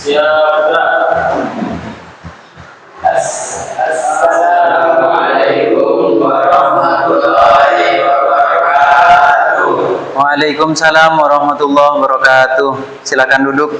Assalamualaikum warahmatullahi wabarakatuh. Waalaikumsalam warahmatullahi wabarakatuh. Silakan duduk.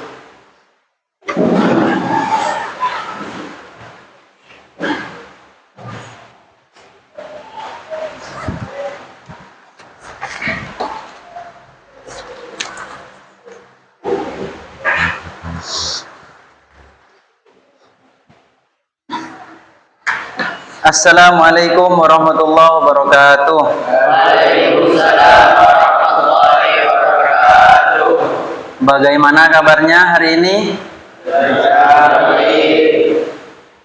Assalamualaikum warahmatullahi wabarakatuh. Waalaikumsalam warahmatullahi wabarakatuh. Bagaimana kabarnya hari ini?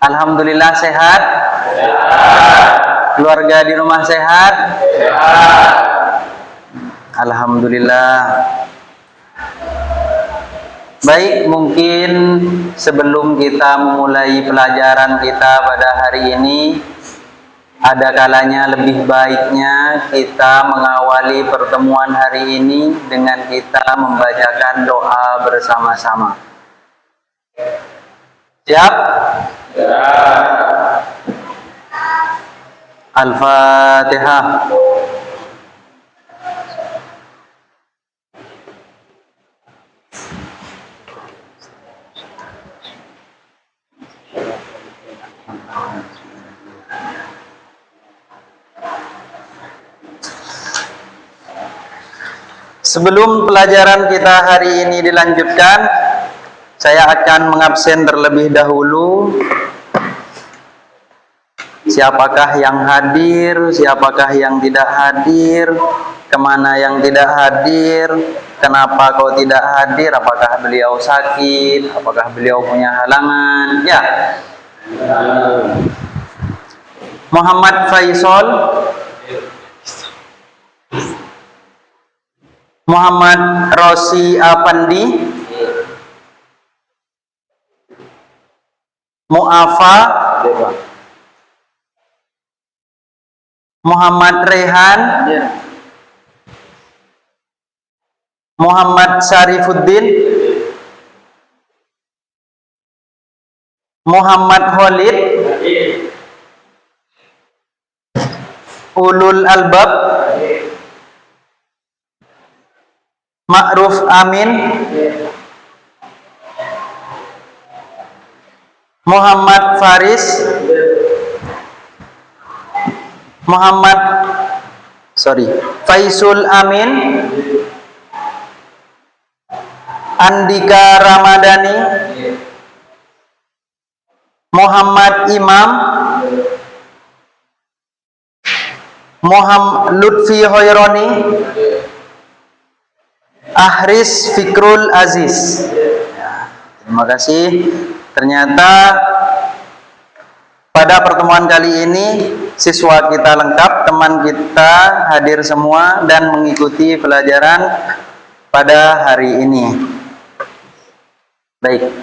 Alhamdulillah sehat. Keluarga di rumah sehat? Alhamdulillah. Baik, mungkin sebelum kita memulai pelajaran kita pada hari ini, ada kalanya lebih baiknya kita mengawali pertemuan hari ini dengan kita membacakan doa bersama-sama. Siap? Ya. Al-Fatihah. Sebelum pelajaran kita hari ini dilanjutkan, saya akan mengabsen terlebih dahulu. Siapakah yang hadir, siapakah yang tidak hadir, kemana yang tidak hadir, kenapa kau tidak hadir, apakah beliau sakit, apakah beliau punya halangan. Ya, Muhammad Faisal, Muhammad Rosi Apandi, Mu'afa, Muhammad Rehan, Muhammad Syarifuddin, Muhammad Khalid, Ulul Albab, Ma'ruf Amin, Muhammad Faris, Faisul Amin, Andika Ramadhani, Muhammad Imam, Muhammad Lutfi Hoironi, Ahris Fikrul Aziz. Terima kasih. Ternyata pada pertemuan kali ini siswa kita lengkap, teman kita hadir semua dan mengikuti pelajaran pada hari ini. Baik,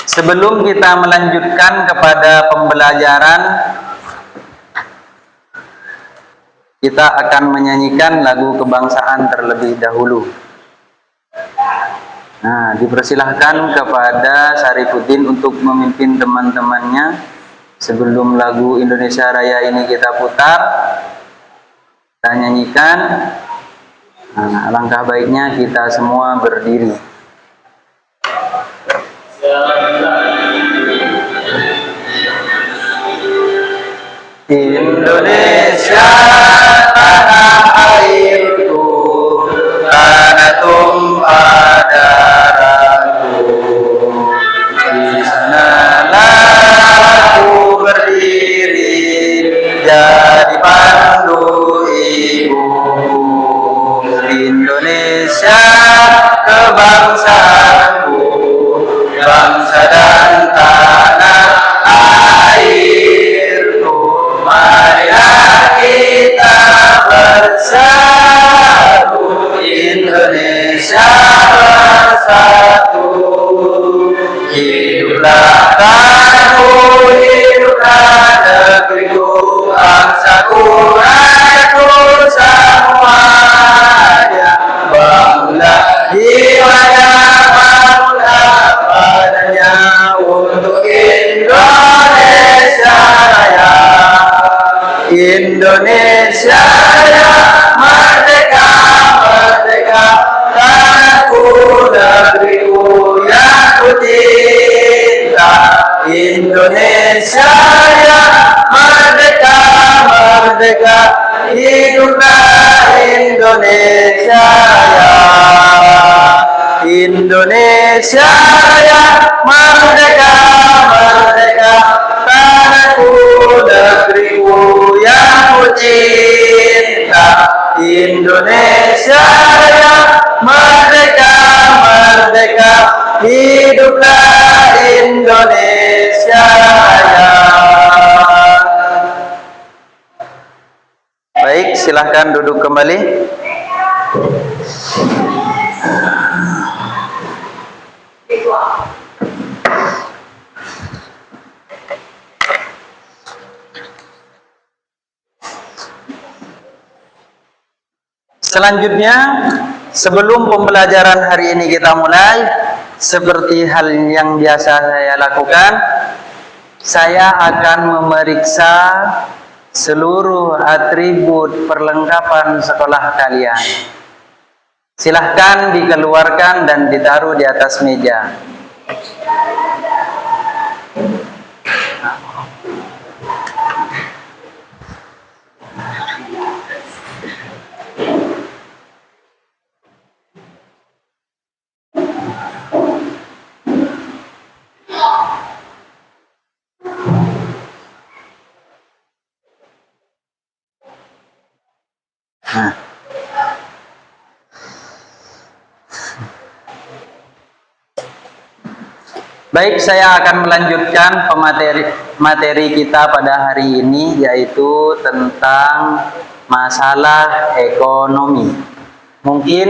sebelum kita melanjutkan kepada pembelajaran, kita akan menyanyikan lagu kebangsaan terlebih dahulu. Nah, dipersilahkan kepada Syarifuddin untuk memimpin teman-temannya sebelum lagu Indonesia Raya ini kita putar, kita nyanyikan. Nah, alangkah baiknya kita semua berdiri. Indonesia tanah airku, tanah tumpah darahku, di sanalah aku berdiri jadi pandu ibu. Indonesia kebanggaan Indonesia Raya, merdeka, merdeka, tanahku, negeriku yang ku cinta. Indonesia Raya, merdeka, merdeka, hiduplah Indonesia Raya. Indonesia Raya, merdeka, merdeka, tanahku, negeriku yang ku cinta. Indonesia Raya, merdeka, merdeka, hiduplah Indonesia Raya. Baik, silahkan duduk kembali. Selanjutnya, sebelum pembelajaran hari ini kita mulai, seperti hal yang biasa saya lakukan, saya akan memeriksa seluruh atribut perlengkapan sekolah kalian. Silahkan dikeluarkan dan ditaruh di atas meja. Nah. Baik, saya akan melanjutkan materi kita pada hari ini, yaitu tentang masalah ekonomi. Mungkin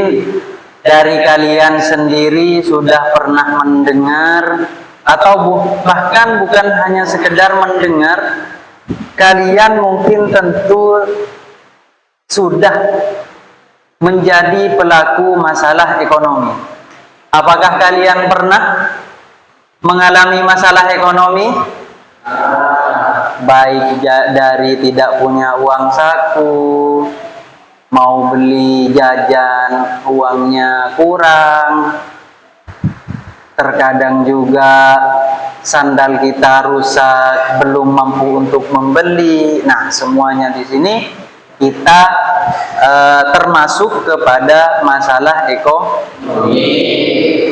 dari kalian sendiri sudah pernah mendengar, atau bahkan bukan hanya sekedar mendengar, kalian mungkin tentu sudah menjadi pelaku masalah ekonomi. Apakah kalian pernah mengalami masalah ekonomi? Baik dari tidak punya uang saku, mau beli jajan uangnya kurang, terkadang juga sandal kita rusak, belum mampu untuk membeli. Nah, semuanya di sini kita termasuk kepada masalah ekonomi.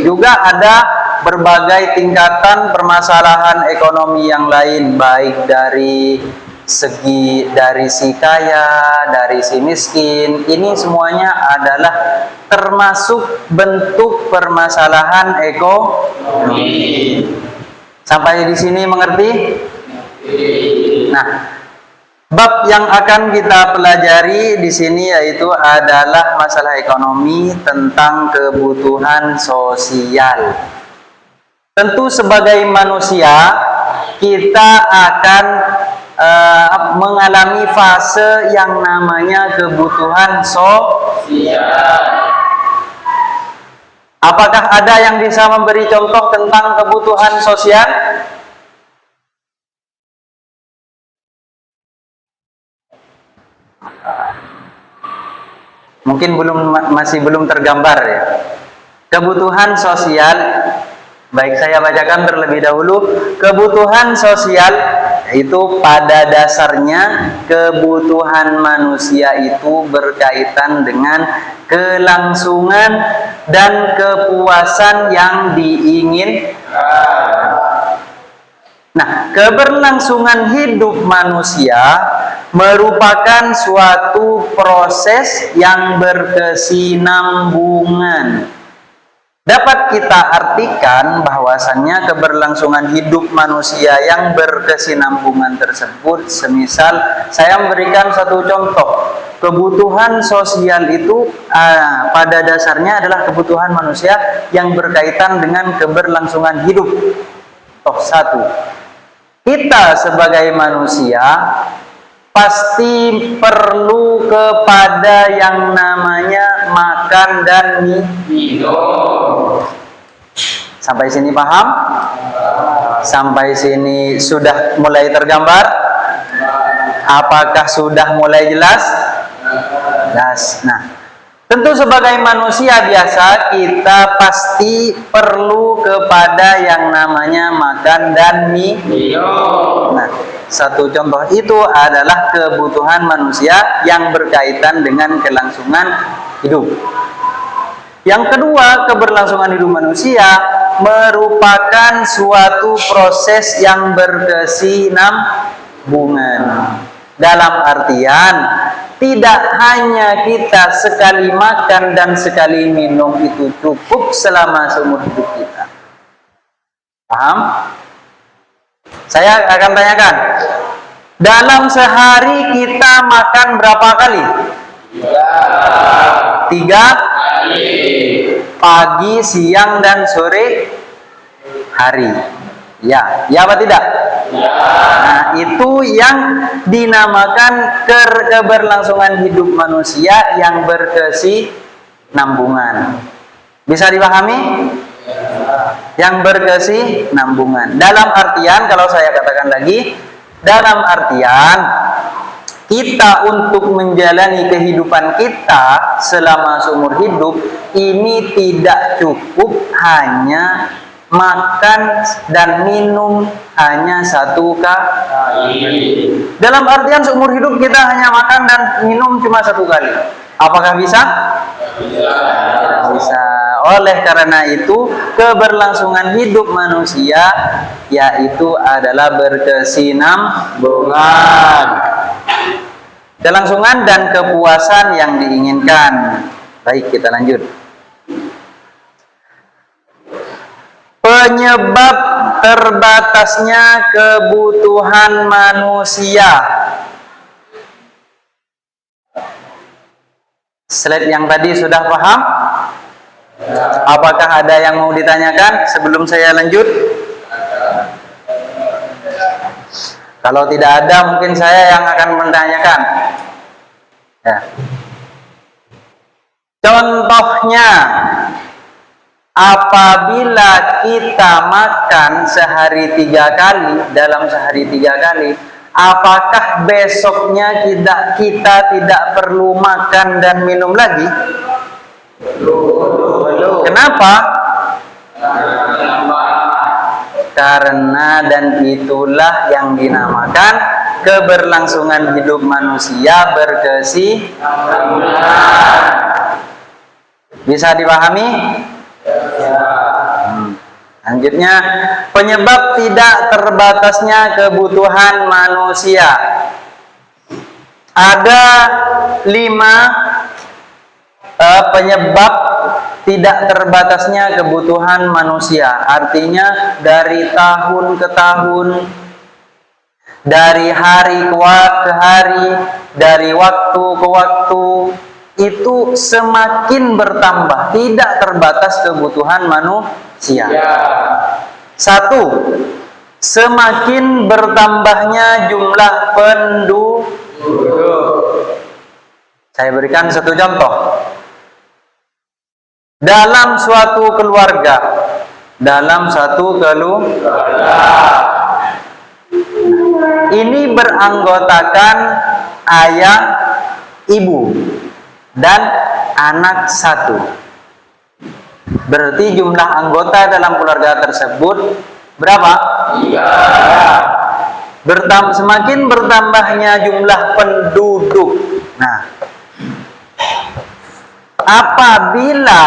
Juga ada berbagai tingkatan permasalahan ekonomi yang lain, baik dari si kaya, dari si miskin. Ini semuanya adalah termasuk bentuk permasalahan ekonomi. Sampai di sini mengerti? Nah, bab yang akan kita pelajari di sini yaitu adalah masalah ekonomi tentang kebutuhan sosial. Tentu sebagai manusia kita akan mengalami fase yang namanya kebutuhan sosial. Apakah ada yang bisa memberi contoh tentang kebutuhan sosial? Mungkin masih belum tergambar ya. Kebutuhan sosial, baik saya bacakan terlebih dahulu. Kebutuhan sosial itu pada dasarnya kebutuhan manusia itu berkaitan dengan kelangsungan dan kepuasan yang diinginkan. Nah, keberlangsungan hidup manusia merupakan suatu proses yang berkesinambungan. Dapat kita artikan bahwasannya keberlangsungan hidup manusia yang berkesinambungan tersebut, semisal saya memberikan satu contoh, kebutuhan sosial itu pada dasarnya adalah kebutuhan manusia yang berkaitan dengan keberlangsungan hidup. Satu, kita sebagai manusia pasti perlu kepada yang namanya makan dan minum. Sampai sini paham? Sampai sini sudah mulai tergambar? Apakah sudah mulai jelas? Nah, tentu sebagai manusia biasa kita pasti perlu kepada yang namanya makan dan minum. Nah, satu contoh itu adalah kebutuhan manusia yang berkaitan dengan kelangsungan hidup. Yang kedua, keberlangsungan hidup manusia merupakan suatu proses yang berkesinambungan. Dalam artian, tidak hanya kita sekali makan dan sekali minum itu cukup selama seumur hidup kita. Paham? Saya akan tanyakan, dalam sehari kita makan berapa kali? 3 pagi, siang, dan sore hari. Ya apa tidak? Nah, itu yang dinamakan keberlangsungan hidup manusia yang berkesinambungan. Bisa dipahami? Yang berkesinambungan. Dalam artian, kalau saya katakan lagi, dalam artian kita untuk menjalani kehidupan kita selama seumur hidup ini tidak cukup hanya makan dan minum hanya 1 kali. Dalam artian seumur hidup kita hanya makan dan minum cuma 1 kali. Apakah bisa? Bisa. Oleh karena itu keberlangsungan hidup manusia yaitu adalah berkesinambungan. Kelangsungan dan kepuasan yang diinginkan. Baik, kita lanjut. Penyebab terbatasnya kebutuhan manusia. Slide yang tadi sudah paham? Apakah ada yang mau ditanyakan sebelum saya lanjut? Kalau tidak ada, mungkin saya yang akan menanyakan. Ya. Contohnya, apabila kita makan sehari 3 kali, dalam sehari 3 kali, apakah besoknya kita tidak perlu makan dan minum lagi? Belum. Kenapa? Karena dan itulah yang dinamakan keberlangsungan hidup manusia berkesinambungan. Bisa dipahami? Lanjutnya, penyebab tidak terbatasnya kebutuhan manusia. Ada 5 penyebab tidak terbatasnya kebutuhan manusia. Artinya dari tahun ke tahun, dari hari ke hari, dari waktu ke waktu, itu semakin bertambah, tidak terbatas kebutuhan manusia. 1. Semakin bertambahnya jumlah penduduk. Saya berikan satu contoh. Dalam suatu keluarga, ini beranggotakan ayah, ibu, dan anak 1. Berarti jumlah anggota dalam keluarga tersebut berapa? 3. Semakin bertambahnya jumlah penduduk. Nah, apabila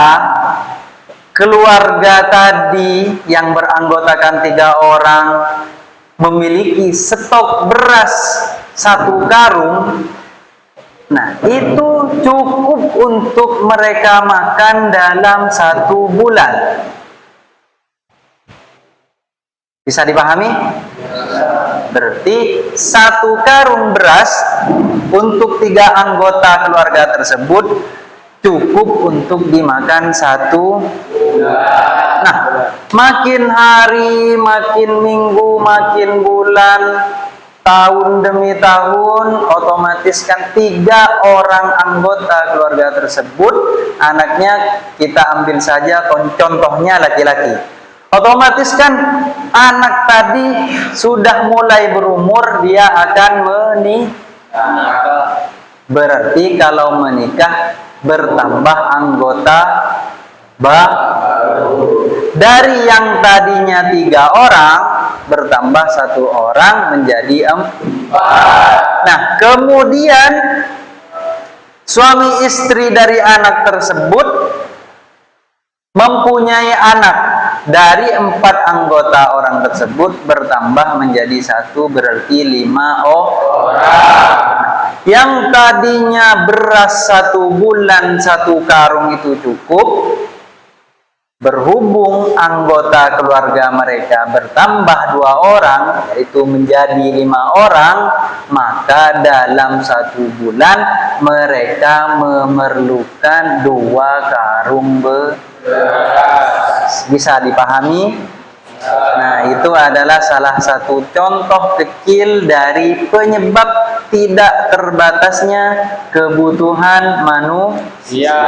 keluarga tadi yang beranggotakan 3 orang memiliki stok beras 1 karung, nah itu cukup untuk mereka makan dalam 1 bulan. Bisa dipahami? Berarti 1 karung beras untuk 3 anggota keluarga tersebut cukup untuk dimakan 1 bulan. Nah, makin hari, makin minggu, makin bulan, tahun demi tahun, otomatis kan 3 orang anggota keluarga tersebut, anaknya kita ambil saja contohnya laki-laki. Otomatis kan anak tadi sudah mulai berumur, dia akan menikah. Berarti kalau menikah bertambah anggota baru. Dari yang tadinya 3 orang bertambah 1 orang menjadi 4. Nah, kemudian suami istri dari anak tersebut mempunyai anak. Dari 4 anggota orang tersebut bertambah menjadi 1, berarti 5 orang. Yang tadinya beras 1 bulan 1 karung itu cukup, berhubung anggota keluarga mereka bertambah 2 orang, yaitu menjadi 5 orang, maka dalam 1 bulan mereka memerlukan 2 karung beras. Bisa dipahami? Nah, itu adalah salah satu contoh kecil dari penyebab tidak terbatasnya kebutuhan manusia.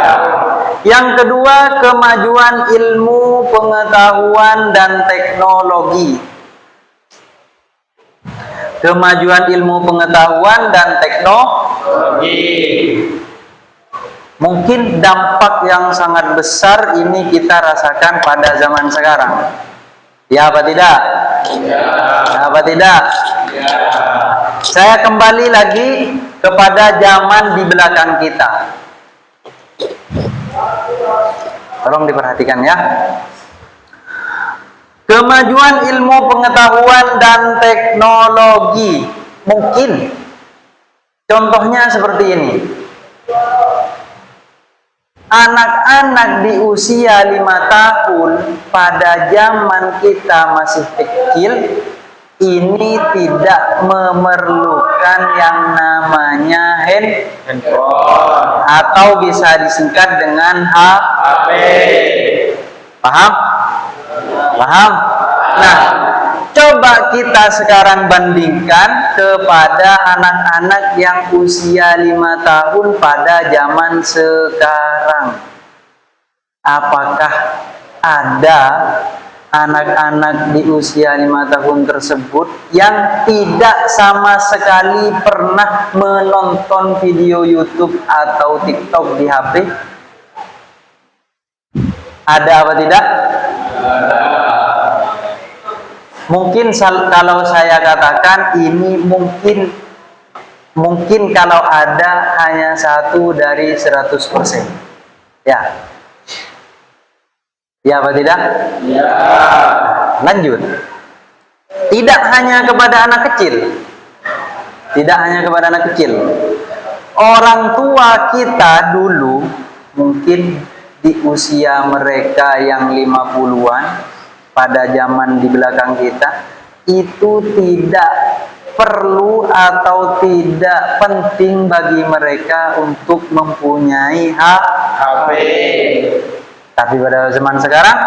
Yang kedua, kemajuan ilmu, pengetahuan, dan teknologi. Kemajuan ilmu, pengetahuan, dan teknologi. Mungkin dampak yang sangat besar ini kita rasakan pada zaman sekarang. Ya apa tidak? Ya. Apa tidak? Ya. Saya kembali lagi kepada zaman di belakang kita. Tolong diperhatikan ya. Kemajuan ilmu, pengetahuan, dan teknologi. Mungkin contohnya seperti ini. Anak-anak di usia 5 tahun pada zaman kita masih kecil ini tidak memerlukan yang namanya handphone atau bisa disingkat dengan HP. Paham? Paham? Nah, coba kita sekarang bandingkan kepada anak-anak yang usia 5 tahun pada zaman sekarang. Apakah ada anak-anak di usia 5 tahun tersebut yang tidak sama sekali pernah menonton video YouTube atau TikTok di HP? Ada apa tidak? Mungkin kalau saya katakan ini mungkin kalau ada hanya 1 dari 100%. Ya. Ya apa tidak? Ya. Lanjut. Tidak hanya kepada anak kecil. Tidak hanya kepada anak kecil. Orang tua kita dulu mungkin di usia mereka yang 50-an pada zaman di belakang kita itu tidak perlu atau tidak penting bagi mereka untuk mempunyai HP. Tapi pada zaman sekarang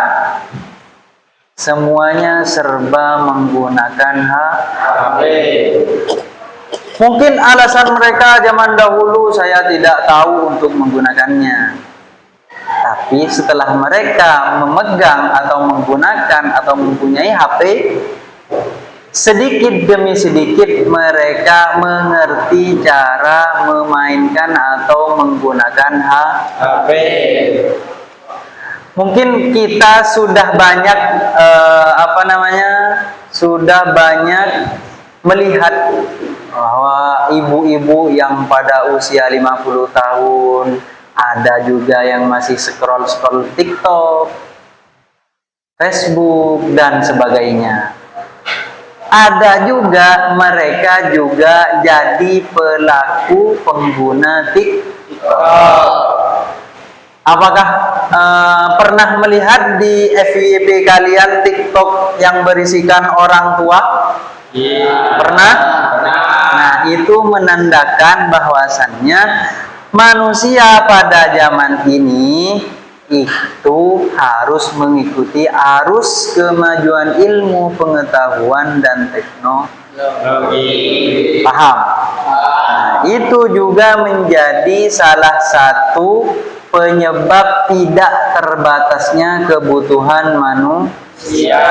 semuanya serba menggunakan HP. Mungkin alasan mereka zaman dahulu saya tidak tahu untuk menggunakannya. Tapi setelah mereka memegang atau menggunakan atau mempunyai HP, sedikit demi sedikit mereka mengerti cara memainkan atau menggunakan HP. Mungkin kita sudah banyak sudah banyak melihat bahwa ibu-ibu yang pada usia 50 tahun, ada juga yang masih scroll-scroll TikTok, Facebook, dan sebagainya. Ada juga mereka juga jadi pelaku pengguna TikTok. Apakah pernah melihat di FYP kalian TikTok yang berisikan orang tua? Iya. Pernah? Nah, itu menandakan bahwasannya manusia pada zaman ini itu harus mengikuti arus kemajuan ilmu, pengetahuan, dan teknologi. Paham? Nah, itu juga menjadi salah satu penyebab tidak terbatasnya kebutuhan manusia.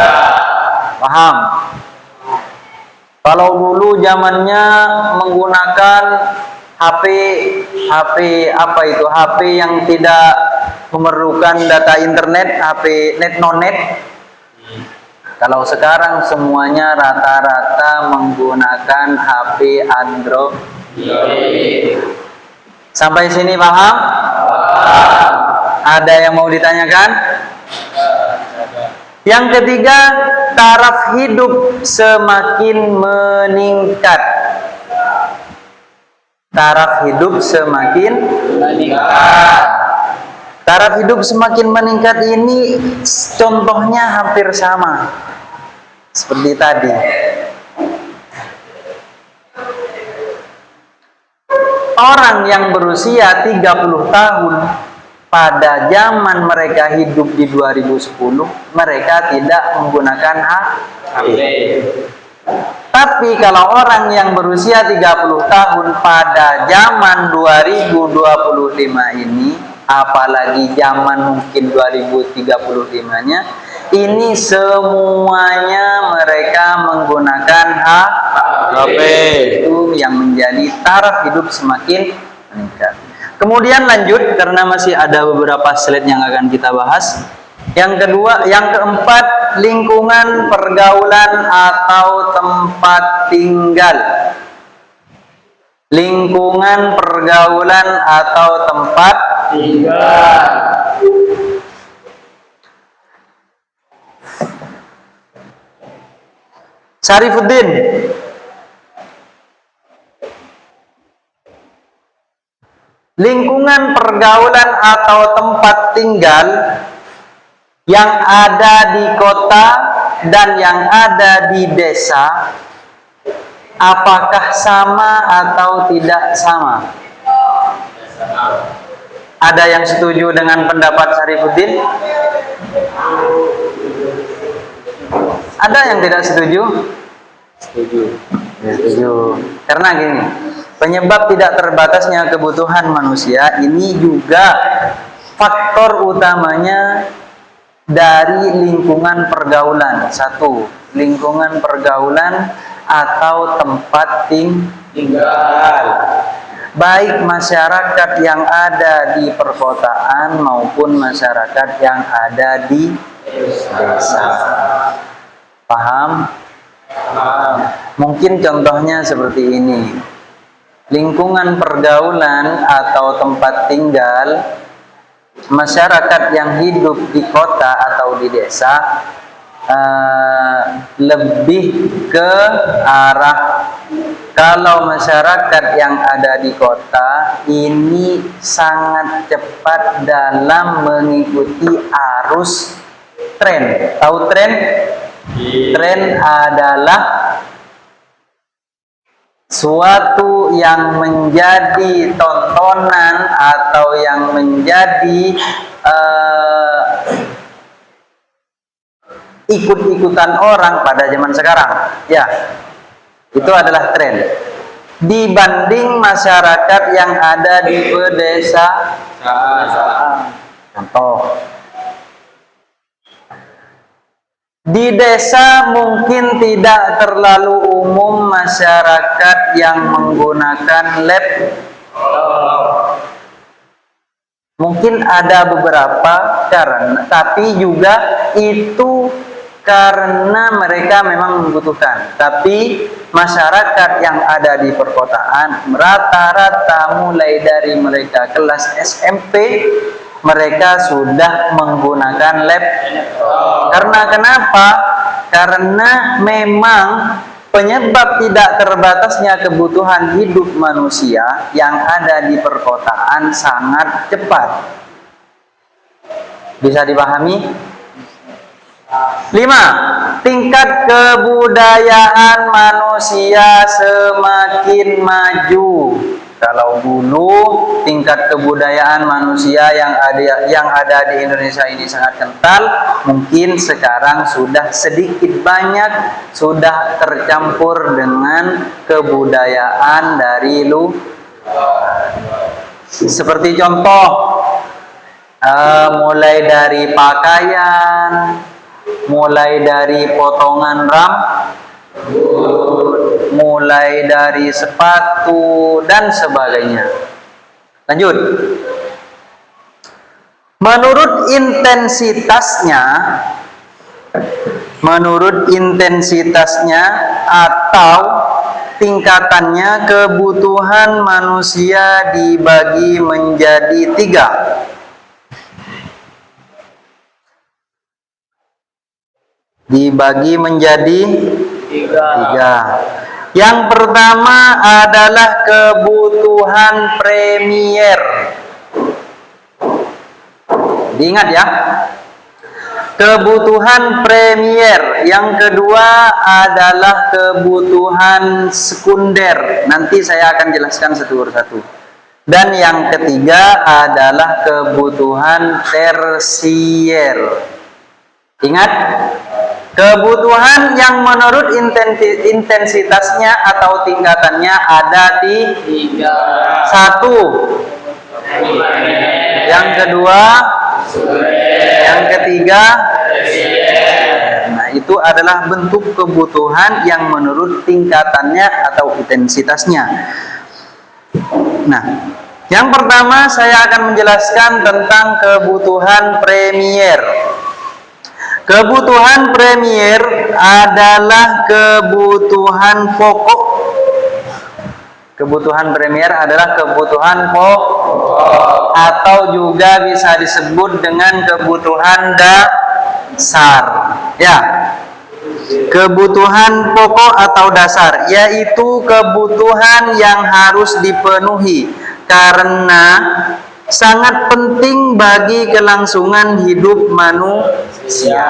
Paham? Kalau dulu zamannya menggunakan HP apa itu? HP yang tidak memerlukan data internet, HP net no net. Kalau sekarang semuanya rata-rata menggunakan HP Android. Sampai sini paham? Ada yang mau ditanyakan? Yang ketiga, taraf hidup semakin meningkat. Taraf hidup semakin meningkat. Taraf hidup semakin meningkat ini contohnya hampir sama seperti tadi. Orang yang berusia 30 tahun pada zaman mereka hidup di 2010, mereka tidak menggunakan HP. Tapi kalau orang yang berusia 30 tahun pada zaman 2025 ini, apalagi zaman mungkin 2035-nya, ini semuanya mereka menggunakan HP. Itu yang menjadi taraf hidup semakin meningkat. Kemudian lanjut, karena masih ada beberapa slide yang akan kita bahas. Yang keempat, lingkungan pergaulan atau tempat tinggal. Lingkungan pergaulan atau tempat tinggal. Syarifuddin. Lingkungan pergaulan atau tempat tinggal yang ada di kota dan yang ada di desa, apakah sama atau tidak sama? Ada yang setuju dengan pendapat Syarifuddin? Ada yang tidak setuju? Setuju. Setuju. Karena gini, penyebab tidak terbatasnya kebutuhan manusia ini juga faktor utamanya dari lingkungan pergaulan. Satu, lingkungan pergaulan atau tempat tinggal. Baik masyarakat yang ada di perkotaan maupun masyarakat yang ada di desa. Paham? Mungkin contohnya seperti ini. Lingkungan pergaulan atau tempat tinggal masyarakat yang hidup di kota atau di desa lebih ke arah, kalau masyarakat yang ada di kota ini sangat cepat dalam mengikuti arus tren. Tahu tren? Tren adalah suatu yang menjadi tontonan atau yang menjadi ikut-ikutan orang pada zaman sekarang. Ya, itu adalah tren. Dibanding masyarakat yang ada di pedesaan. Contoh, di desa mungkin tidak terlalu umum masyarakat yang menggunakan laptop. Mungkin ada beberapa karena, tapi juga itu karena mereka memang membutuhkan. Tapi masyarakat yang ada di perkotaan rata-rata mulai dari mereka kelas SMP mereka sudah menggunakan laptop. Karena kenapa? Karena memang penyebab tidak terbatasnya kebutuhan hidup manusia yang ada di perkotaan sangat cepat. Bisa dipahami? 5. Tingkat kebudayaan manusia semakin maju. Kalau dulu tingkat kebudayaan manusia yang ada di Indonesia ini sangat kental, mungkin sekarang sudah sedikit banyak sudah tercampur dengan kebudayaan dari seperti contoh mulai dari pakaian, mulai dari potongan rambut, mulai dari sepatu dan sebagainya. Lanjut. Menurut intensitasnya atau tingkatannya, kebutuhan manusia dibagi menjadi 3. Dibagi menjadi 3. Yang pertama adalah kebutuhan premier. Diingat ya. Kebutuhan premier. Yang kedua adalah kebutuhan sekunder. Nanti saya akan jelaskan satu persatu. Dan yang ketiga adalah kebutuhan tersier. Ingat, kebutuhan yang menurut intensitasnya atau tingkatannya ada di 1. Yang kedua, yang ketiga, nah itu adalah bentuk kebutuhan yang menurut tingkatannya atau intensitasnya. Nah, yang pertama saya akan menjelaskan tentang kebutuhan premier. Kebutuhan premier adalah kebutuhan pokok. Kebutuhan premier adalah kebutuhan pokok atau juga bisa disebut dengan kebutuhan dasar. Ya. Kebutuhan pokok atau dasar yaitu kebutuhan yang harus dipenuhi karena sangat penting bagi kelangsungan hidup manusia.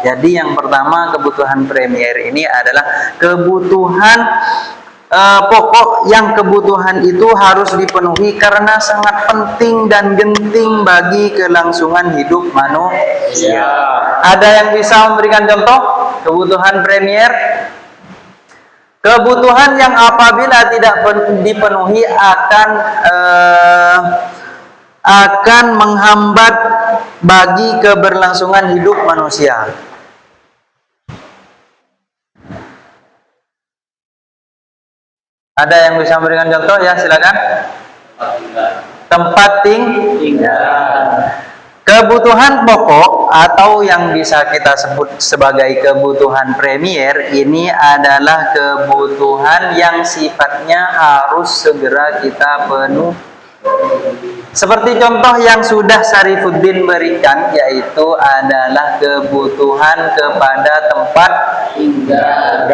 Jadi yang pertama, kebutuhan premier ini adalah kebutuhan pokok yang kebutuhan itu harus dipenuhi karena sangat penting dan genting bagi kelangsungan hidup manusia. Ada yang bisa memberikan contoh kebutuhan premier? Kebutuhan yang apabila tidak dipenuhi akan menghambat bagi keberlangsungan hidup manusia. Ada yang bisa memberikan contoh? Ya, silakan. Tempat tinggal. Kebutuhan pokok atau yang bisa kita sebut sebagai kebutuhan premier ini adalah kebutuhan yang sifatnya harus segera kita penuhi. Seperti contoh yang sudah Syarifuddin berikan, yaitu adalah kebutuhan kepada tempat tinggal.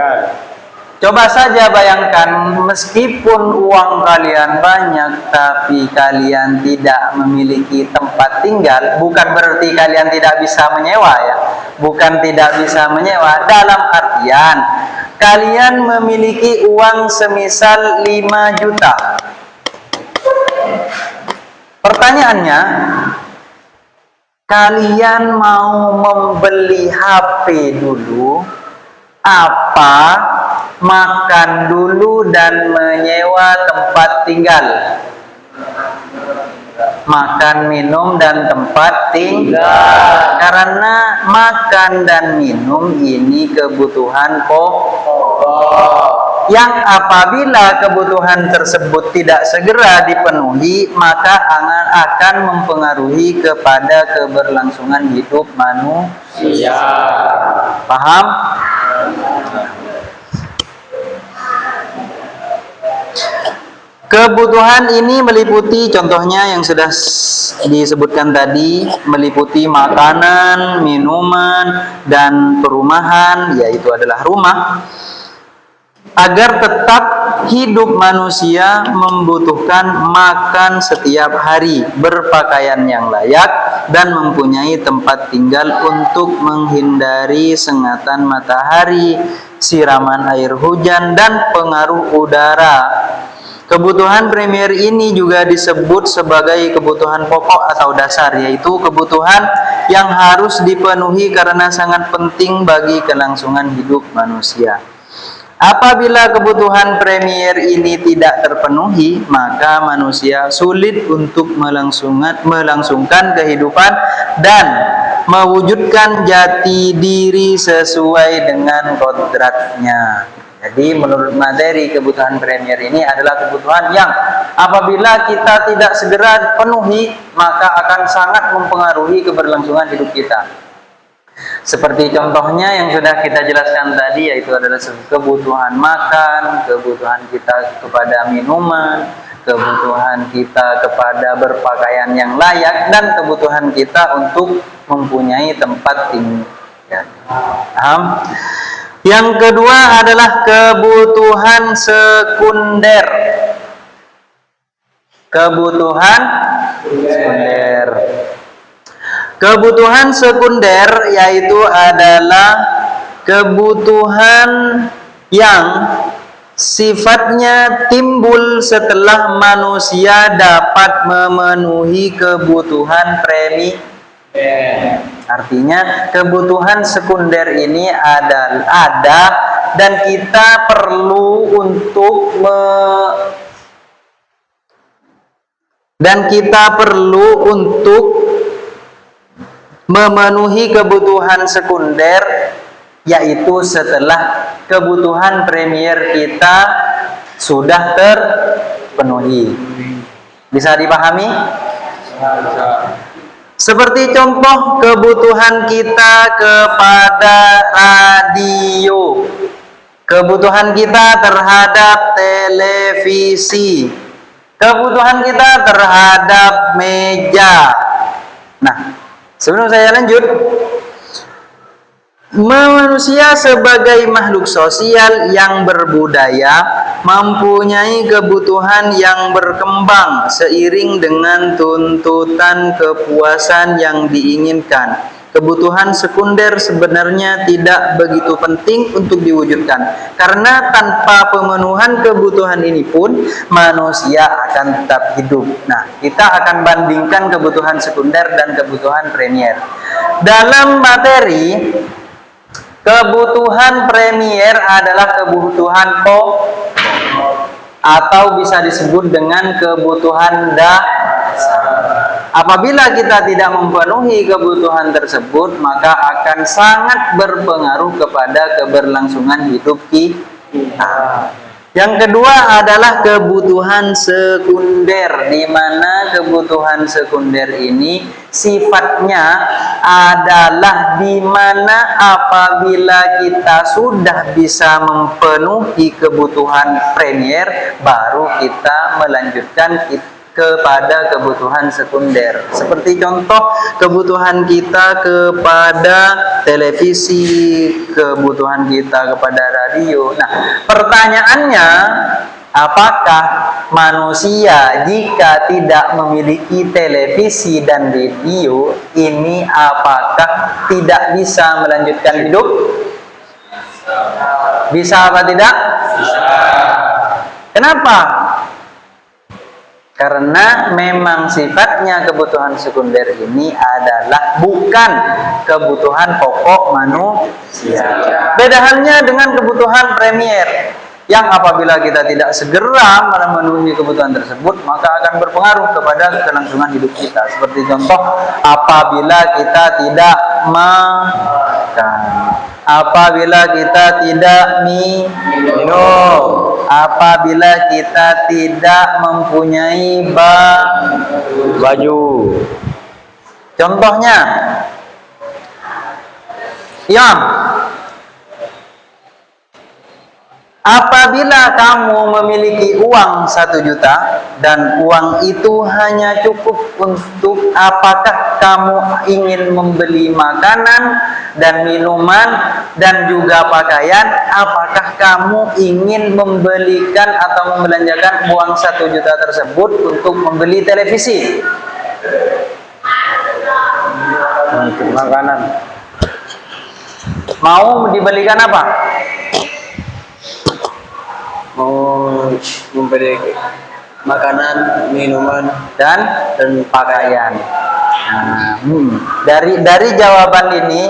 Coba saja bayangkan, meskipun uang kalian banyak, tapi kalian tidak memiliki tempat tinggal, bukan berarti kalian tidak bisa menyewa ya. Bukan tidak bisa menyewa, dalam artian kalian memiliki uang semisal 5 juta. Pertanyaannya, kalian mau membeli HP dulu, apa makan dulu dan menyewa tempat tinggal? Makan, minum, dan tempat tinggal. Karena makan dan minum ini kebutuhan pokok yang apabila kebutuhan tersebut tidak segera dipenuhi, maka akan mempengaruhi kepada keberlangsungan hidup manusia. Paham? Kebutuhan ini meliputi contohnya yang sudah disebutkan tadi, meliputi makanan, minuman, dan perumahan, yaitu adalah rumah. Agar tetap hidup, manusia membutuhkan makan setiap hari, berpakaian yang layak, dan mempunyai tempat tinggal untuk menghindari sengatan matahari, siraman air hujan, dan pengaruh udara. Kebutuhan premier ini juga disebut sebagai kebutuhan pokok atau dasar, yaitu kebutuhan yang harus dipenuhi karena sangat penting bagi kelangsungan hidup manusia. Apabila kebutuhan premier ini tidak terpenuhi, maka manusia sulit untuk melangsungkan kehidupan dan mewujudkan jati diri sesuai dengan kodratnya. Jadi menurut materi, kebutuhan premier ini adalah kebutuhan yang apabila kita tidak segera penuhi, maka akan sangat mempengaruhi keberlangsungan hidup kita. Seperti contohnya yang sudah kita jelaskan tadi, yaitu adalah kebutuhan makan, kebutuhan kita kepada minuman, kebutuhan kita kepada berpakaian yang layak, dan kebutuhan kita untuk mempunyai tempat tinggal. Paham? Yang kedua adalah kebutuhan sekunder. Kebutuhan sekunder. Kebutuhan sekunder yaitu adalah kebutuhan yang sifatnya timbul setelah manusia dapat memenuhi kebutuhan premier. Artinya kebutuhan sekunder ini ada dan kita perlu untuk memenuhi kebutuhan sekunder, yaitu setelah kebutuhan premier kita sudah terpenuhi. Bisa dipahami? Seperti contoh kebutuhan kita kepada radio, kebutuhan kita terhadap televisi, kebutuhan kita terhadap meja. Nah, sebelum saya lanjut, manusia sebagai makhluk sosial yang berbudaya mempunyai kebutuhan yang berkembang seiring dengan tuntutan kepuasan yang diinginkan. Kebutuhan sekunder sebenarnya tidak begitu penting untuk diwujudkan, karena tanpa pemenuhan kebutuhan ini pun manusia akan tetap hidup. Nah, kita akan bandingkan kebutuhan sekunder dan kebutuhan premier. Dalam materi, kebutuhan premier adalah kebutuhan pokok atau bisa disebut dengan kebutuhan dasar. Apabila kita tidak memenuhi kebutuhan tersebut, maka akan sangat berpengaruh kepada keberlangsungan hidup kita. Yang kedua adalah kebutuhan sekunder, di mana kebutuhan sekunder ini sifatnya adalah di mana apabila kita sudah bisa memenuhi kebutuhan premier, baru kita melanjutkan kepada kebutuhan sekunder. Seperti contoh kebutuhan kita kepada televisi, kebutuhan kita kepada radio. Nah, pertanyaannya, apakah manusia jika tidak memiliki televisi dan radio ini apakah tidak bisa melanjutkan hidup? Bisa apa tidak? Bisa. Kenapa? Karena memang sifatnya kebutuhan sekunder ini adalah bukan kebutuhan pokok manusia. Beda halnya dengan kebutuhan premier, yang apabila kita tidak segera memenuhi kebutuhan tersebut, maka akan berpengaruh kepada kelangsungan hidup kita. Seperti contoh, apabila kita tidak makan, apabila kita tidak minum, apabila kita tidak mempunyai baju. Contohnya, apabila kamu memiliki uang 1 juta dan uang itu hanya cukup untuk, apakah kamu ingin membeli makanan dan minuman dan juga pakaian? Apakah kamu ingin membelikan atau membelanjakan uang 1 juta tersebut untuk membeli televisi? Untuk makanan. Mau dibelikan apa? Mau membeli makanan, minuman, dan pakaian. Dari jawaban ini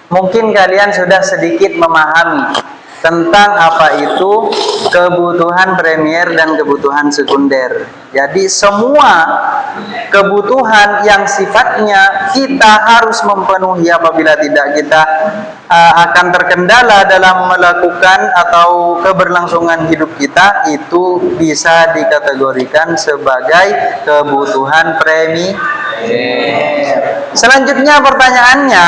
mungkin kalian sudah sedikit memahami tentang apa itu kebutuhan premier dan kebutuhan sekunder. Jadi semua kebutuhan yang sifatnya kita harus memenuhi. Apabila tidak, kita akan terkendala dalam melakukan atau keberlangsungan hidup kita. Itu bisa dikategorikan sebagai kebutuhan premier. Selanjutnya pertanyaannya,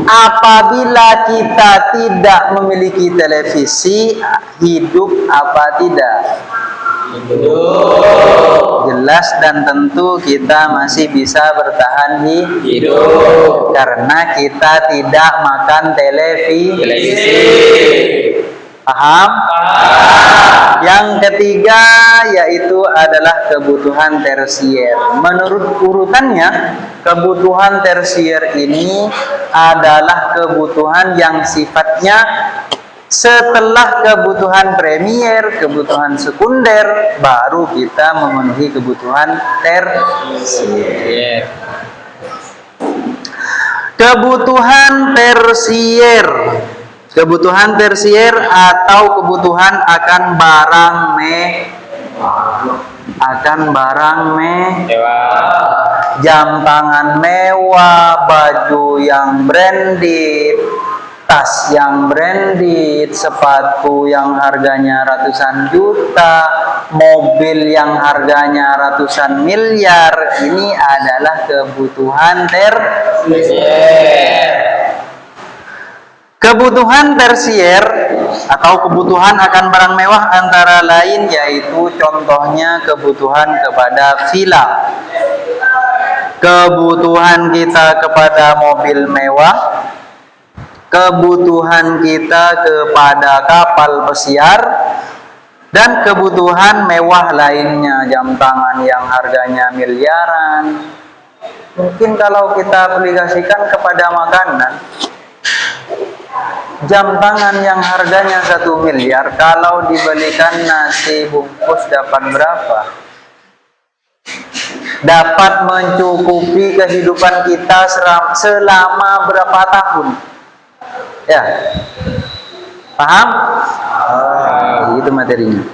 apabila kita tidak memiliki televisi, hidup apa tidak? Hidup. Jelas dan tentu kita masih bisa bertahan Hidup. karena kita tidak makan Televisi. Paham? Yang ketiga yaitu adalah kebutuhan tersier. Menurut urutannya, kebutuhan tersier ini adalah kebutuhan yang sifatnya setelah kebutuhan premier, kebutuhan sekunder, baru kita memenuhi kebutuhan tersier. Kebutuhan tersier. Kebutuhan tersier atau kebutuhan akan barang jam tangan mewah, baju yang branded, tas yang branded, sepatu yang harganya ratusan juta, mobil yang harganya ratusan miliar. Ini adalah kebutuhan tersier. Kebutuhan tersier atau kebutuhan akan barang mewah antara lain yaitu contohnya kebutuhan kepada villa, kebutuhan kita kepada mobil mewah, kebutuhan kita kepada kapal pesiar, dan kebutuhan mewah lainnya, jam tangan yang harganya miliaran. Mungkin kalau kita aplikasikan kepada makanan, jam tangan yang harganya 1 miliar, kalau dibelikan nasi bungkus dapat berapa? Dapat mencukupi kehidupan kita selama berapa tahun? Ya, paham? Itu materinya.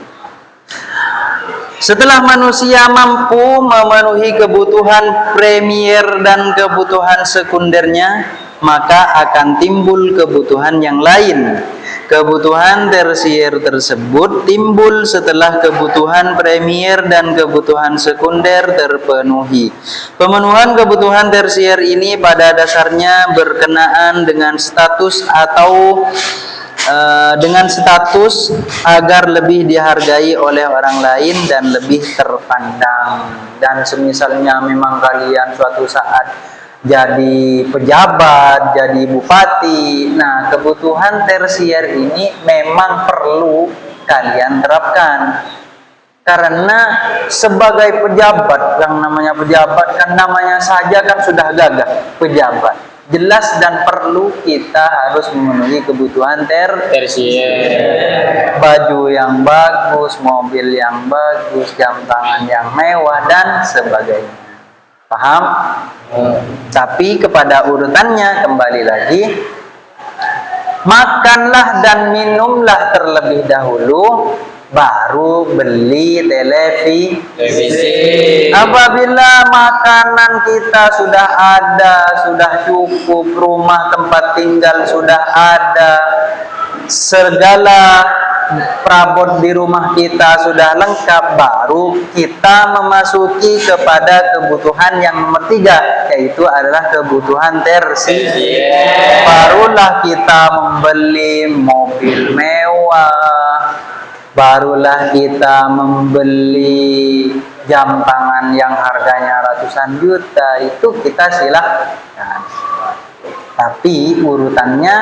Setelah manusia mampu memenuhi kebutuhan premier dan kebutuhan sekundernya, maka akan timbul kebutuhan yang lain. Kebutuhan tersier tersebut timbul setelah kebutuhan premier dan kebutuhan sekunder terpenuhi. Pemenuhan kebutuhan tersier ini pada dasarnya berkenaan dengan status atau agar lebih dihargai oleh orang lain dan lebih terpandang. Dan semisalnya memang kalian suatu saat jadi pejabat, jadi bupati, nah kebutuhan tersier ini memang perlu kalian terapkan. Karena sebagai pejabat, yang namanya pejabat kan namanya saja kan sudah gagah, pejabat. Jelas dan perlu kita harus memenuhi kebutuhan tersier. Baju yang bagus, mobil yang bagus, jam tangan yang mewah, dan sebagainya. Paham? Tapi kepada urutannya kembali lagi, makanlah dan minumlah terlebih dahulu, baru beli televisi. Apabila makanan kita sudah ada, sudah cukup, rumah tempat tinggal sudah ada, segala perabot di rumah kita sudah lengkap, baru kita memasuki kepada kebutuhan yang nomor 3, yaitu adalah kebutuhan tersier. Barulah kita membeli mobil mewah, barulah kita membeli jam tangan yang harganya ratusan juta. Itu kita silahkan. Tapi urutannya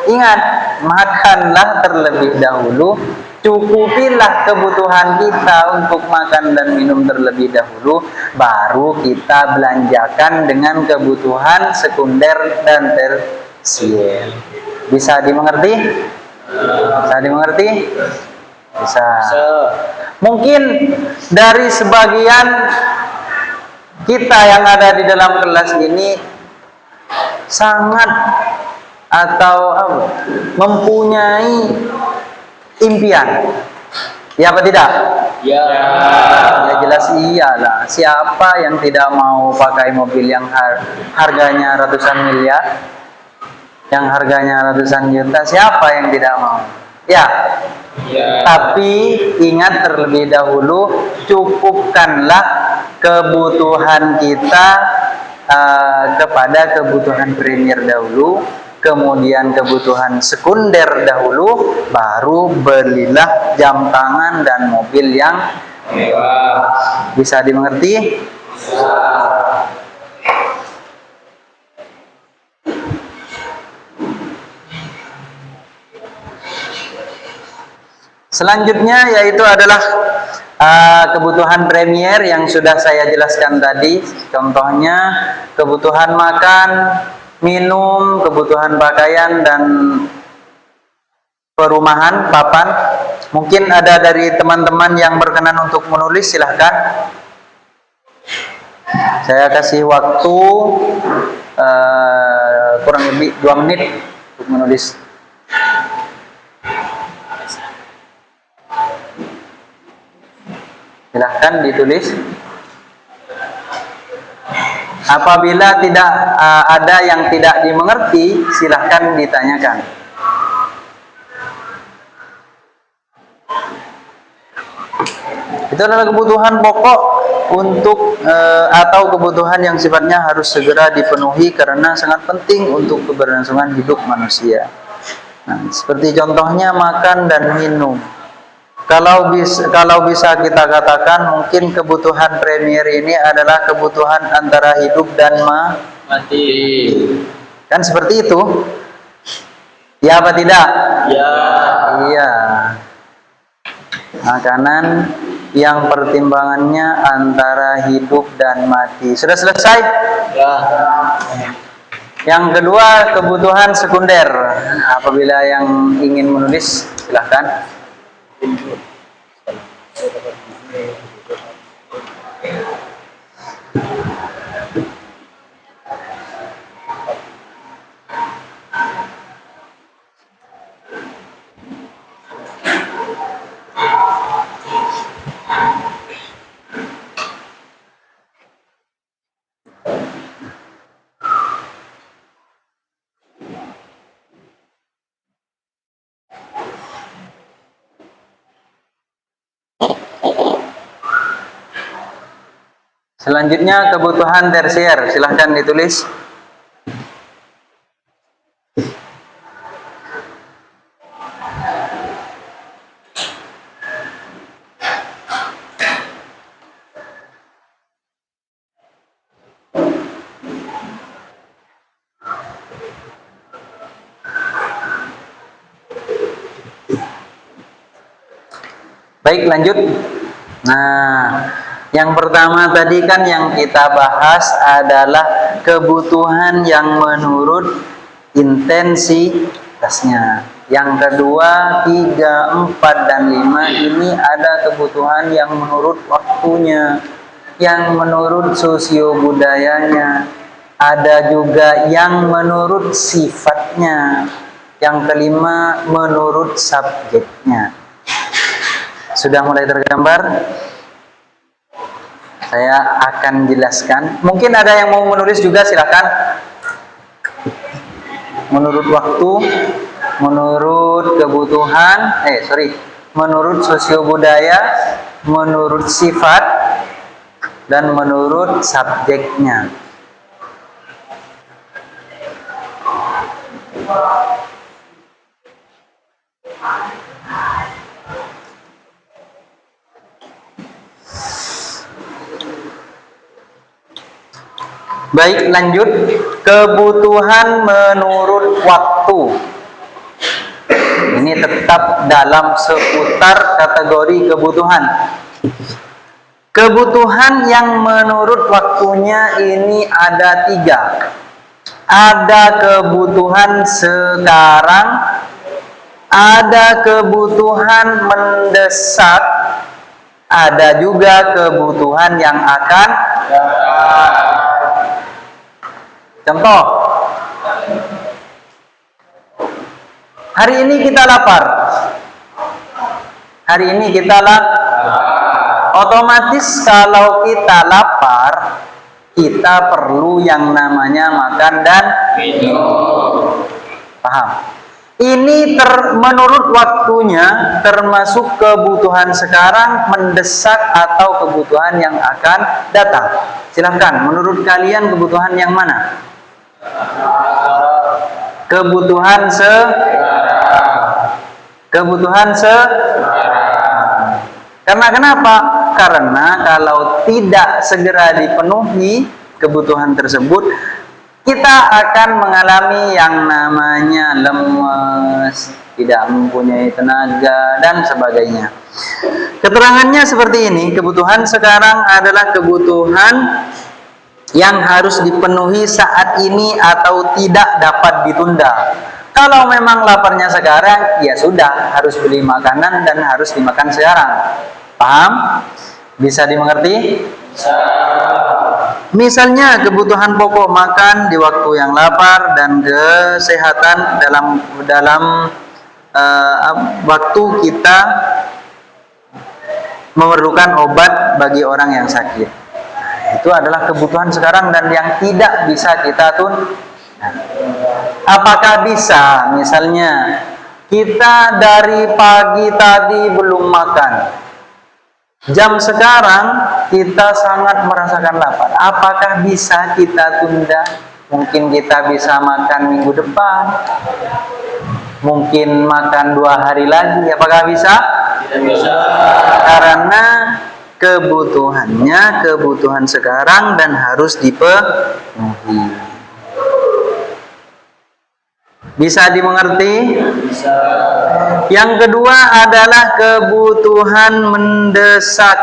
ingat, makanlah terlebih dahulu, cukupilah kebutuhan kita untuk makan dan minum terlebih dahulu, baru kita belanjakan dengan kebutuhan sekunder dan tersier. Bisa dimengerti? Bisa dimengerti? Bisa. Mungkin dari sebagian kita yang ada di dalam kelas ini sangat atau mempunyai impian, ya apa tidak? Ya. Ya jelas iyalah. Siapa yang tidak mau pakai mobil yang harganya ratusan miliar, yang harganya ratusan juta? Siapa yang tidak mau? Ya. Ya. Tapi ingat terlebih dahulu, cukupkanlah kebutuhan kita kepada kebutuhan primer dahulu, kemudian kebutuhan sekunder dahulu, baru belilah jam tangan dan mobil yang mewah. Bisa dimengerti? Selanjutnya yaitu adalah kebutuhan premier yang sudah saya jelaskan tadi. Contohnya kebutuhan makan, minum, kebutuhan pakaian, dan perumahan, papan. Mungkin ada dari teman-teman yang berkenan untuk menulis, silahkan. Saya kasih waktu kurang lebih 2 menit untuk menulis. Silahkan ditulis. Apabila tidak ada yang tidak dimengerti, silahkan ditanyakan. Itu adalah kebutuhan pokok untuk atau kebutuhan yang sifatnya harus segera dipenuhi karena sangat penting untuk keberlangsungan hidup manusia. Nah, seperti contohnya makan dan minum. Kalau bisa kita katakan mungkin kebutuhan premier ini adalah kebutuhan antara hidup dan mati. Kan seperti itu? Ya apa tidak? Ya. Iya. Makanan yang pertimbangannya antara hidup dan mati. Sudah selesai? Ya. Yang kedua, kebutuhan sekunder. Apabila yang ingin menulis, silahkan. Selanjutnya kebutuhan tersier, silahkan ditulis. Baik, lanjut. Nah, yang pertama tadi kan yang kita bahas adalah kebutuhan yang menurut intensitasnya. Yang kedua, 3, 4, dan 5 ini ada kebutuhan yang menurut waktunya, yang menurut sosio budayanya, ada juga yang menurut sifatnya, yang kelima menurut subjeknya. Sudah mulai tergambar? Saya akan jelaskan. Mungkin ada yang mau menulis juga, silakan. Menurut waktu, menurut kebutuhan, menurut sosio budaya, menurut sifat, dan menurut subjeknya. Baik, lanjut. Kebutuhan menurut waktu. Ini tetap dalam seputar kategori kebutuhan. Kebutuhan yang menurut waktunya ini ada 3. Ada kebutuhan sekarang, ada kebutuhan mendesak, ada juga kebutuhan yang akan datang. Contoh, hari ini kita lapar. Hari ini kita lapar. Otomatis kalau kita lapar, kita perlu yang namanya makan dan minum. Paham? Ini menurut waktunya termasuk kebutuhan sekarang, mendesak atau kebutuhan yang akan datang. Silahkan, menurut kalian kebutuhan yang mana? Kebutuhan Karena kenapa? Karena kalau tidak segera dipenuhi kebutuhan tersebut, kita akan mengalami yang namanya lemes, tidak mempunyai tenaga, dan sebagainya. Keterangannya seperti ini, kebutuhan sekarang adalah kebutuhan yang harus dipenuhi saat ini atau tidak dapat ditunda. Kalau memang laparnya sekarang, ya sudah, harus beli makanan dan harus dimakan sekarang. Paham? Bisa dimengerti? Misalnya kebutuhan pokok makan di waktu yang lapar dan kesehatan dalam waktu kita memerlukan obat bagi orang yang sakit. Itu adalah kebutuhan sekarang dan yang tidak bisa kita tunda. Apakah bisa misalnya kita dari pagi tadi belum makan, jam sekarang kita sangat merasakan lapar, apakah bisa kita tunda? Mungkin kita bisa makan minggu depan, mungkin makan 2 hari lagi. Apakah bisa? Tidak bisa. Karena kebutuhannya kebutuhan sekarang dan harus dipenuhi. Bisa dimengerti? Bisa. Yang kedua adalah kebutuhan mendesak.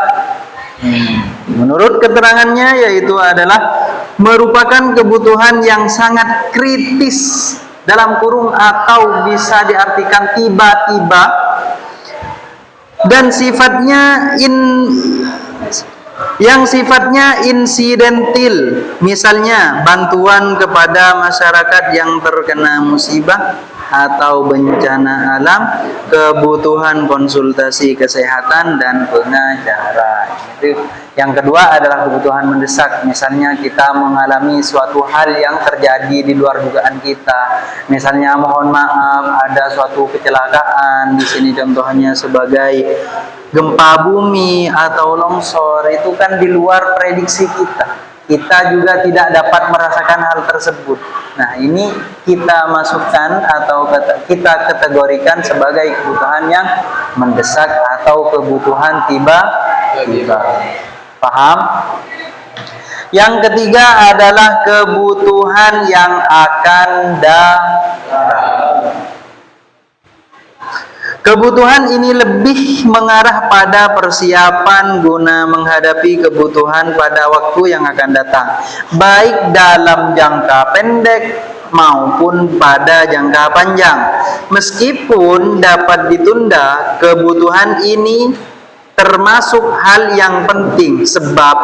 Menurut keterangannya yaitu adalah merupakan kebutuhan yang sangat kritis, dalam kurung atau bisa diartikan tiba-tiba, dan sifatnya insidentil, misalnya bantuan kepada masyarakat yang terkena musibah atau bencana alam, kebutuhan konsultasi kesehatan dan pengacara. Itu yang kedua adalah kebutuhan mendesak, misalnya kita mengalami suatu hal yang terjadi di luar dugaan kita, misalnya mohon maaf ada suatu kecelakaan di sini, contohnya sebagai gempa bumi atau longsor, itu kan di luar prediksi kita juga tidak dapat merasakan hal tersebut. Nah, ini kita masukkan atau kita kategorikan sebagai kebutuhan yang mendesak atau kebutuhan tiba-tiba. Paham? Yang ketiga adalah kebutuhan yang akan datang. Kebutuhan ini lebih mengarah pada persiapan guna menghadapi kebutuhan pada waktu yang akan datang, baik dalam jangka pendek maupun pada jangka panjang. Meskipun dapat ditunda, kebutuhan ini termasuk hal yang penting, sebab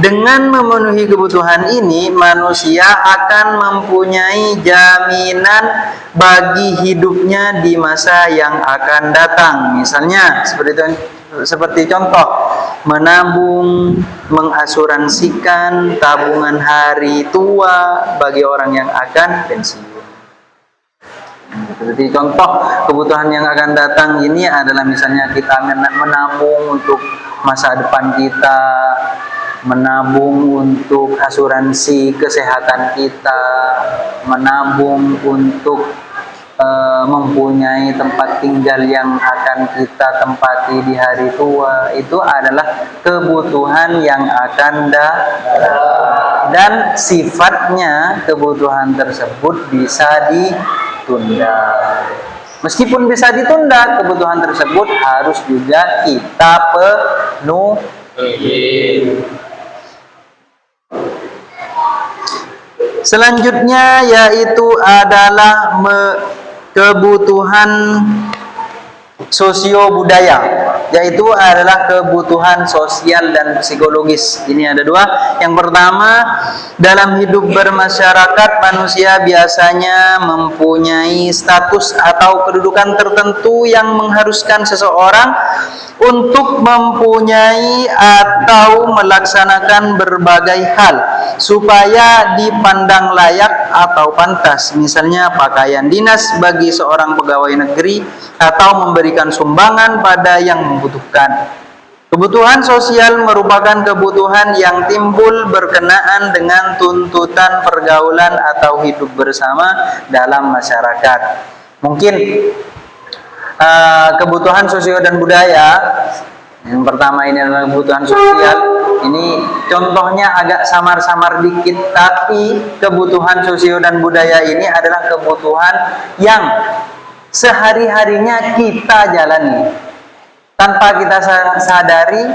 dengan memenuhi kebutuhan ini manusia akan mempunyai jaminan bagi hidupnya di masa yang akan datang. Misalnya seperti contoh menabung, mengasuransikan tabungan hari tua bagi orang yang akan pensiun. Seperti contoh kebutuhan yang akan datang ini adalah misalnya kita menabung untuk masa depan kita, menabung untuk asuransi kesehatan kita, menabung untuk mempunyai tempat tinggal yang akan kita tempati di hari tua. Itu adalah kebutuhan yang akan datang, dan sifatnya kebutuhan tersebut bisa ditunda. Meskipun bisa ditunda, kebutuhan tersebut harus juga kita penuhi. Selanjutnya yaitu adalah kebutuhan sosio budaya. yaitu adalah kebutuhan sosial dan psikologis. Ini ada dua. Yang pertama, dalam hidup bermasyarakat manusia biasanya mempunyai status atau kedudukan tertentu yang mengharuskan seseorang untuk mempunyai atau melaksanakan berbagai hal supaya dipandang layak atau pantas. Misalnya pakaian dinas bagi seorang pegawai negeri atau memberikan sumbangan pada yang membutuhkan. Kebutuhan sosial merupakan kebutuhan yang timbul berkenaan dengan tuntutan pergaulan atau hidup bersama dalam masyarakat. Mungkin kebutuhan sosial dan budaya, yang pertama ini adalah kebutuhan sosial. Ini contohnya agak samar-samar dikit, tapi kebutuhan sosial dan budaya ini adalah kebutuhan yang sehari-harinya kita jalani tanpa kita sadari.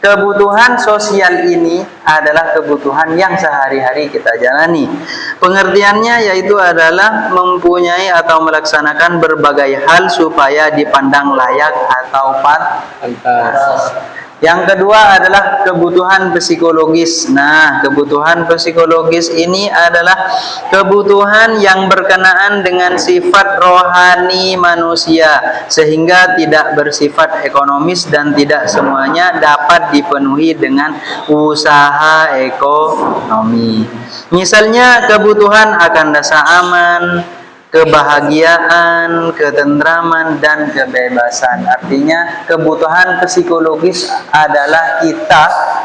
Kebutuhan sosial ini adalah kebutuhan yang sehari-hari kita jalani. Pengertiannya yaitu adalah mempunyai atau melaksanakan berbagai hal supaya dipandang layak atau pantas. Yang kedua adalah kebutuhan psikologis. Nah, kebutuhan psikologis ini adalah kebutuhan yang berkenaan dengan sifat rohani manusia, sehingga tidak bersifat ekonomis dan tidak semuanya dapat dipenuhi dengan usaha ekonomi. Misalnya kebutuhan akan rasa aman, kebahagiaan, ketentraman, dan kebebasan. Artinya kebutuhan psikologis adalah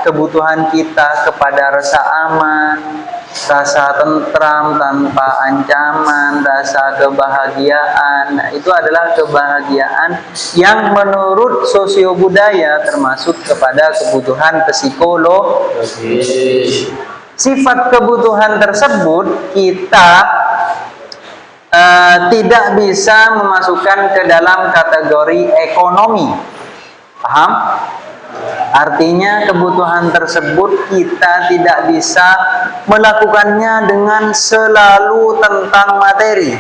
kebutuhan kita kepada rasa aman, rasa tentram tanpa ancaman, rasa kebahagiaan. Nah, itu adalah kebahagiaan yang menurut sosiobudaya termasuk kepada kebutuhan psikologis. Sifat kebutuhan tersebut kita tidak bisa memasukkan ke dalam kategori ekonomi. Paham? Artinya kebutuhan tersebut kita tidak bisa melakukannya dengan selalu tentang materi,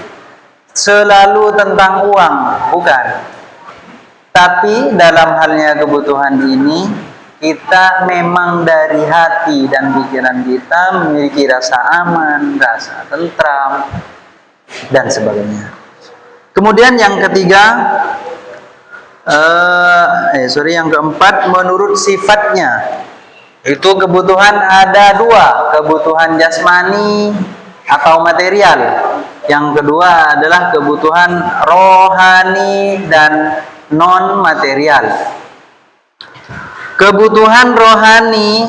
selalu tentang uang, bukan. Tapi dalam halnya kebutuhan ini, kita memang dari hati dan pikiran kita memiliki rasa aman, rasa tentram, dan sebagainya. Kemudian yang ketiga, yang keempat, menurut sifatnya. Itu kebutuhan ada dua, kebutuhan jasmani atau material. Yang kedua adalah kebutuhan rohani dan non material. Kebutuhan rohani,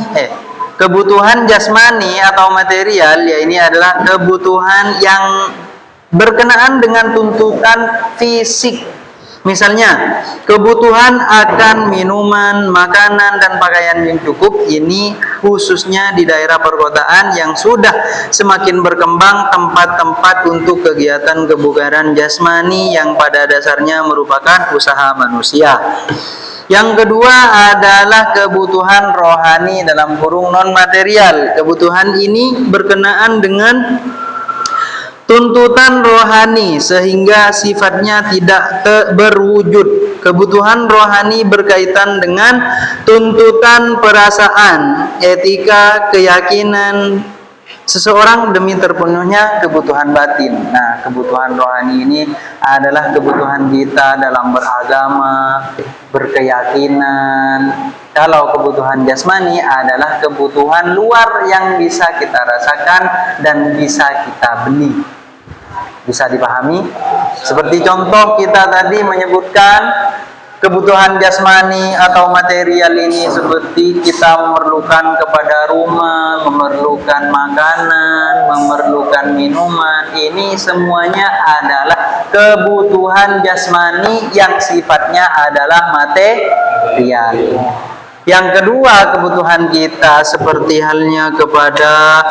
kebutuhan jasmani atau material, ya ini adalah kebutuhan yang berkenaan dengan tuntutan fisik. Misalnya, kebutuhan akan minuman, makanan, dan pakaian yang cukup. Ini khususnya di daerah perkotaan yang sudah semakin berkembang tempat-tempat untuk kegiatan kebugaran jasmani yang pada dasarnya merupakan usaha manusia. Yang kedua adalah kebutuhan rohani dalam kurung non material. Kebutuhan ini berkenaan dengan tuntutan rohani sehingga sifatnya tidak berwujud. Kebutuhan rohani berkaitan dengan tuntutan perasaan, etika, keyakinan seseorang demi terpenuhnya kebutuhan batin. Nah, kebutuhan rohani ini adalah kebutuhan kita dalam beragama, berkeyakinan. Kalau kebutuhan jasmani adalah kebutuhan luar yang bisa kita rasakan dan bisa kita beli. Bisa dipahami? Seperti contoh kita tadi menyebutkan kebutuhan jasmani atau material ini seperti kita memerlukan kepada rumah, memerlukan makanan, memerlukan minuman. Ini semuanya adalah kebutuhan jasmani yang sifatnya adalah material. Yang kedua, kebutuhan kita seperti halnya kepada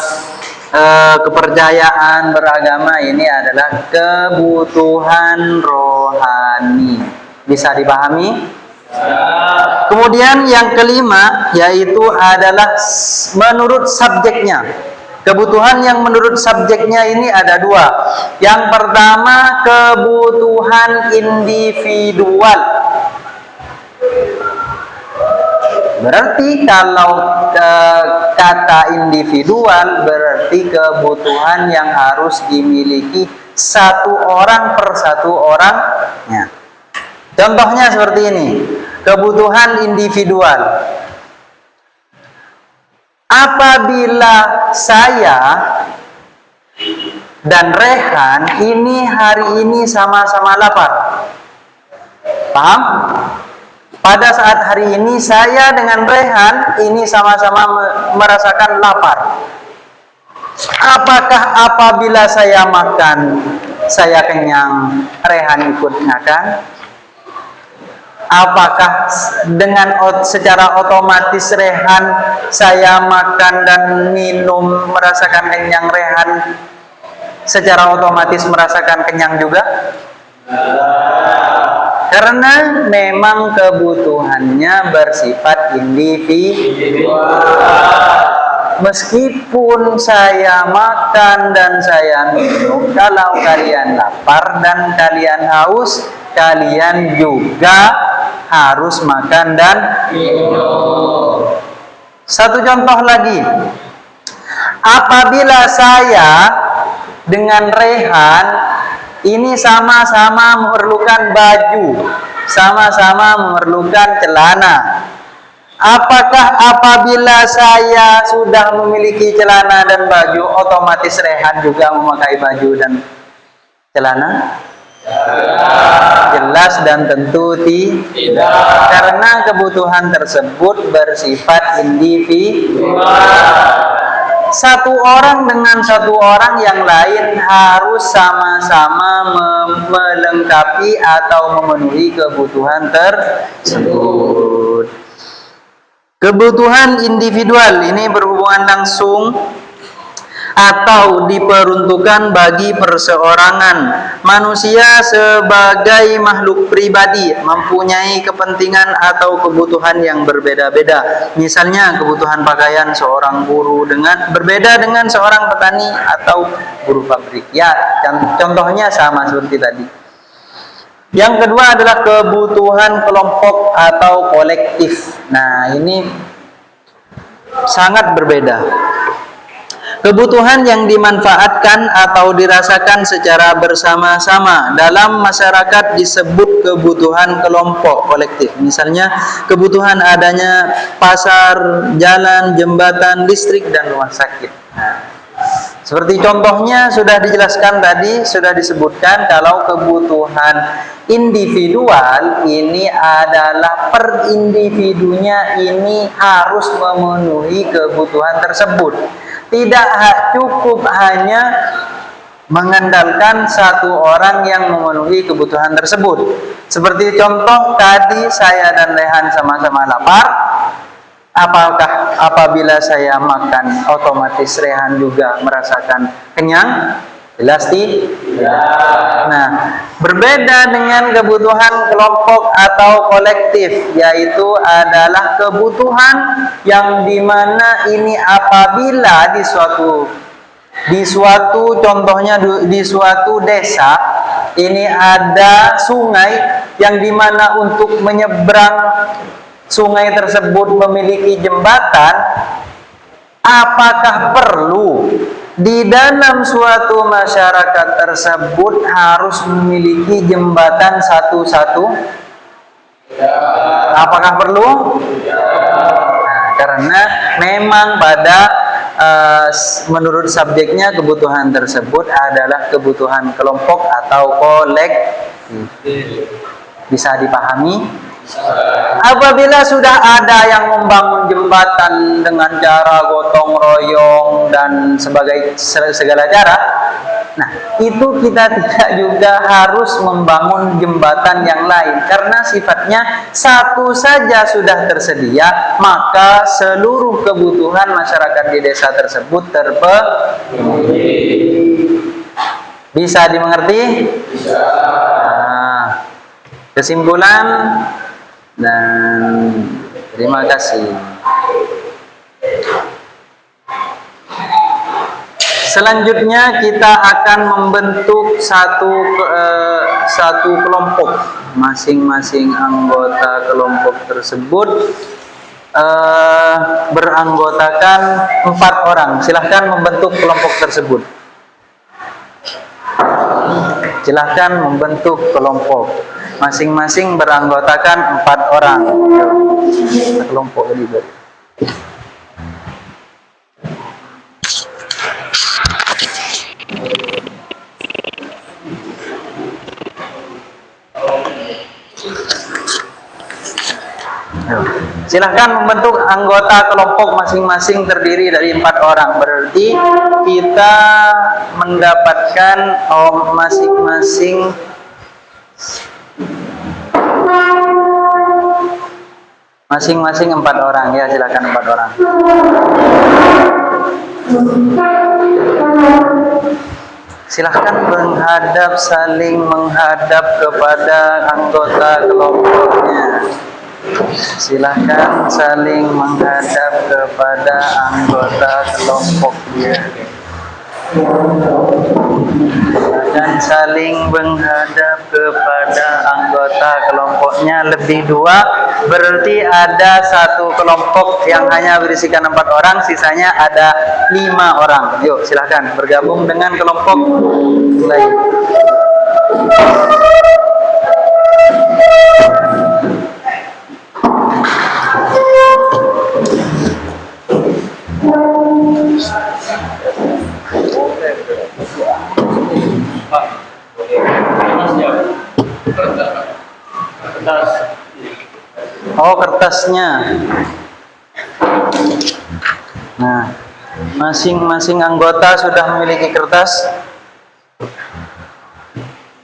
kepercayaan beragama, ini adalah kebutuhan rohani. Bisa dipahami? Kemudian yang kelima yaitu adalah menurut subjeknya. Kebutuhan yang menurut subjeknya ini ada dua. Yang pertama, kebutuhan individual. Berarti kalau kata individual berarti kebutuhan yang harus dimiliki satu orang per satu orangnya. Contohnya seperti ini, kebutuhan individual. Apabila saya dan Rehan ini hari ini sama-sama lapar, paham? Pada saat hari ini saya dengan Rehan ini sama-sama merasakan lapar. Apakah apabila saya makan, saya kenyang, Rehan ikut makan? Apakah dengan secara otomatis Rehan, saya makan dan minum merasakan kenyang, Rehan secara otomatis merasakan kenyang juga? Karena memang kebutuhannya bersifat individual. Meskipun saya makan dan saya minum, kalau kalian lapar dan kalian haus, kalian juga harus makan dan minum. Satu contoh lagi, apabila saya dengan Rehan ini sama-sama memerlukan baju, sama-sama memerlukan celana. Apakah apabila saya sudah memiliki celana dan baju, otomatis Rehan juga memakai baju dan celana? Jelas dan tentu tidak. Karena kebutuhan tersebut bersifat individual. Satu orang dengan satu orang yang lain harus sama-sama melengkapi atau memenuhi kebutuhan tersebut. Kebutuhan individual ini berhubungan langsung atau diperuntukkan bagi perseorangan. Manusia sebagai makhluk pribadi mempunyai kepentingan atau kebutuhan yang berbeda-beda. Misalnya kebutuhan pakaian seorang buruh berbeda dengan seorang petani atau buruh pabrik. Ya, contohnya sama seperti tadi. Yang kedua adalah kebutuhan kelompok atau kolektif. Nah, ini sangat berbeda. Kebutuhan yang dimanfaatkan atau dirasakan secara bersama-sama dalam masyarakat disebut kebutuhan kelompok kolektif. Misalnya kebutuhan adanya pasar, jalan, jembatan, listrik, dan rumah sakit. Nah, seperti contohnya sudah dijelaskan tadi, sudah disebutkan kalau kebutuhan individual ini adalah per individunya ini harus memenuhi kebutuhan tersebut. Tidak cukup hanya mengandalkan satu orang yang memenuhi kebutuhan tersebut. Seperti contoh tadi, saya dan Rehan sama-sama lapar. Apakah apabila saya makan otomatis Rehan juga merasakan kenyang? Jelas tidak. Nah, berbeda dengan kebutuhan kelompok atau kolektif, yaitu adalah kebutuhan yang dimana ini apabila di suatu contohnya di suatu desa ini ada sungai yang dimana untuk menyeberang sungai tersebut memiliki jembatan. Apakah perlu di dalam suatu masyarakat tersebut harus memiliki jembatan satu-satu? Apakah perlu? Nah, karena memang pada menurut subjeknya kebutuhan tersebut adalah kebutuhan kelompok atau kolektif. Bisa dipahami? Apabila sudah ada yang membangun jembatan dengan cara gotong royong dan segala cara, nah itu kita tidak juga harus membangun jembatan yang lain karena sifatnya satu saja sudah tersedia, maka seluruh kebutuhan masyarakat di desa tersebut terpenuhi. Bisa dimengerti? Bisa. Nah, kesimpulan dan terima kasih. Selanjutnya kita akan membentuk satu kelompok. Masing-masing anggota kelompok tersebut beranggotakan 4 orang. Silahkan membentuk kelompok tersebut. Silahkan membentuk kelompok. Masing-masing beranggotakan 4 orang. Kelompok ini. Silahkan membentuk anggota kelompok masing-masing terdiri dari 4 orang. Berarti kita mendapatkan masing-masing 4 orang. Ya, silakan 4 orang. Silahkan saling menghadap kepada anggota kelompoknya. Silahkan saling menghadap kepada anggota kelompoknya. Silahkan saling menghadap kepada anggota kelompoknya. Lebih 2, berarti ada 1 kelompok yang hanya berisikan 4 orang, sisanya ada 5 orang. Yuk, silahkan bergabung dengan kelompok lain. Oh, kertasnya. Nah, masing-masing anggota sudah memiliki kertas.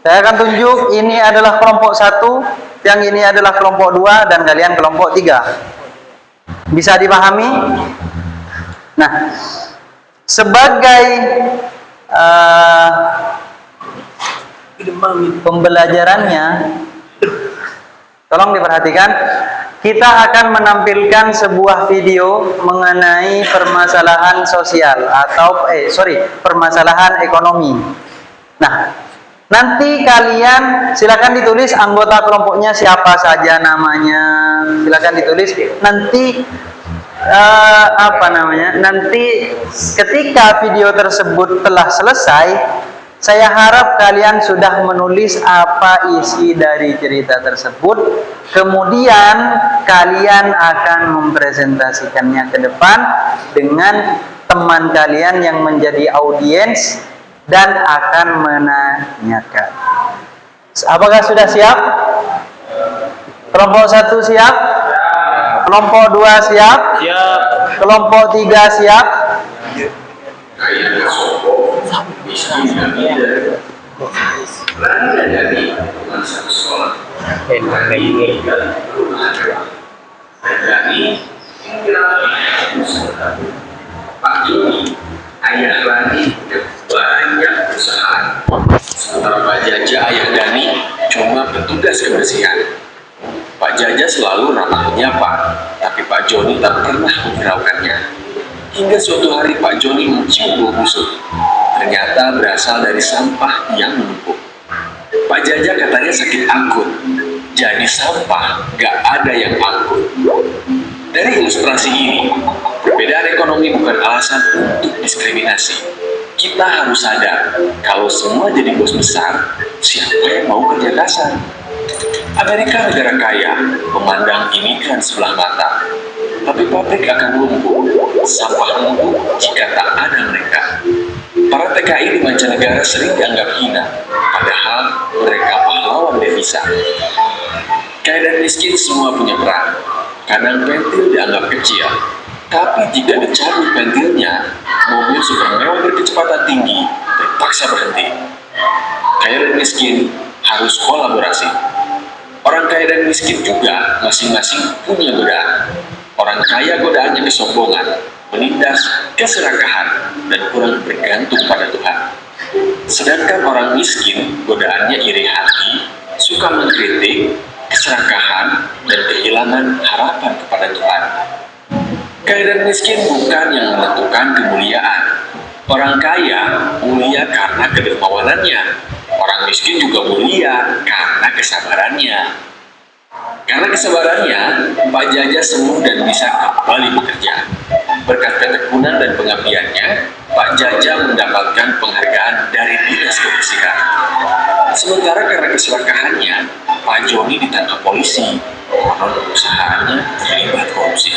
Saya akan tunjuk, ini adalah kelompok 1, yang ini adalah kelompok 2, dan kalian kelompok 3. Bisa dipahami? Nah, sebagai pembelajarannya, tolong diperhatikan, kita akan menampilkan sebuah video mengenai permasalahan sosial atau permasalahan ekonomi. Nah, nanti kalian silakan ditulis anggota kelompoknya siapa saja namanya. Silakan ditulis. Nanti nanti ketika video tersebut telah selesai, saya harap kalian sudah menulis apa isi dari cerita tersebut. Kemudian kalian akan mempresentasikannya ke depan dengan teman kalian yang menjadi audiens dan akan menanyakan. Apakah sudah siap? Kelompok 1 siap? Kelompok 2 siap? Siap. Kelompok 3 siap? Pak Joni, ayah Lani banyak usaha. Sementara Pak Jaja, ayah Dani cuma petugas kebersihan. Pak Jaja selalu ramah menyapa, tapi Pak Joni tak pernah menghiraukannya. Hingga suatu hari Pak Joni mencium bau busuk. Ternyata berasal dari sampah yang menumpuk. Pak Jaja katanya sakit angkut. Jadi sampah gak ada yang angkut. Dari ilustrasi ini, perbedaan ekonomi bukan alasan untuk diskriminasi. Kita harus sadar, kalau semua jadi bos besar, siapa yang mau kerja kasar? Amerika negara kaya, memandang imigran sebelah mata. Tapi pabrik akan lumpuh, sampah numpuk jika tak ada mereka. Para TKI di mancanegara sering dianggap hina, padahal mereka pahlawan devisa. Kaya dan miskin semua punya peran. Kadang pentil dianggap kecil, tapi jika dicabut pentilnya, mobil super mewah berkecepatan tinggi terpaksa berhenti. Kaya dan miskin harus kolaborasi. Orang kaya dan miskin juga masing-masing punya godaan. Orang kaya godaannya kesombongan, menindas, keserakahan, dan kurang bergantung pada Tuhan. Sedangkan orang miskin godaannya iri hati, suka mengkritik, keserakahan, dan kehilangan harapan kepada Tuhan. Kaya dan miskin bukan yang menentukan kemuliaan. Orang kaya mulia karena kedermawanannya. Orang miskin juga mulia karena kesabarannya. Karena kesabarannya, Pak Jaja sembuh dan bisa kembali bekerja. Berkat ketekunan dan pengabdiannya, Pak Jaja mendapatkan penghargaan dari Dinas Kebersihan. Sementara karena keserakahannya, Pak Joni ditangkap polisi. Konon perusahaannya terlibat korupsi.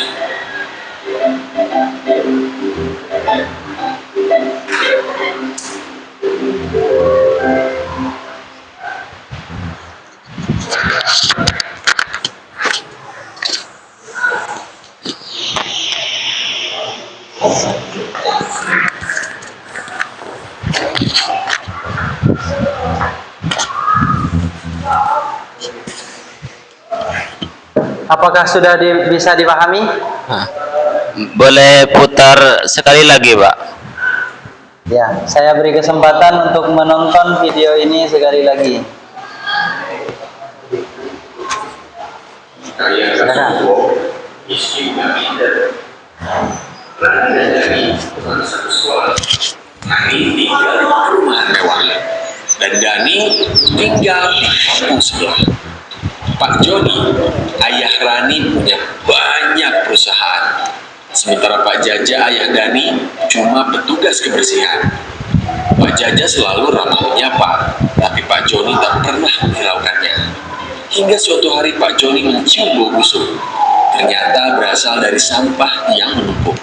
Apakah sudah bisa dipahami? Nah, boleh putar sekali lagi, Pak? Ya, saya beri kesempatan untuk menonton video ini sekali lagi. Silakan. Satu sekolah. Nani tinggal di perumahan mewah, dan Dani tinggal di kampung sebelah. Pak Joni, ayah Rani, punya banyak perusahaan. Sementara Pak Jaja, ayah Dani, cuma petugas kebersihan. Pak Jaja selalu ramah menyapa, tapi Pak Joni tak pernah menghiraukannya. Hingga suatu hari Pak Joni mencium bau busuk. Ternyata berasal dari sampah yang menumpuk.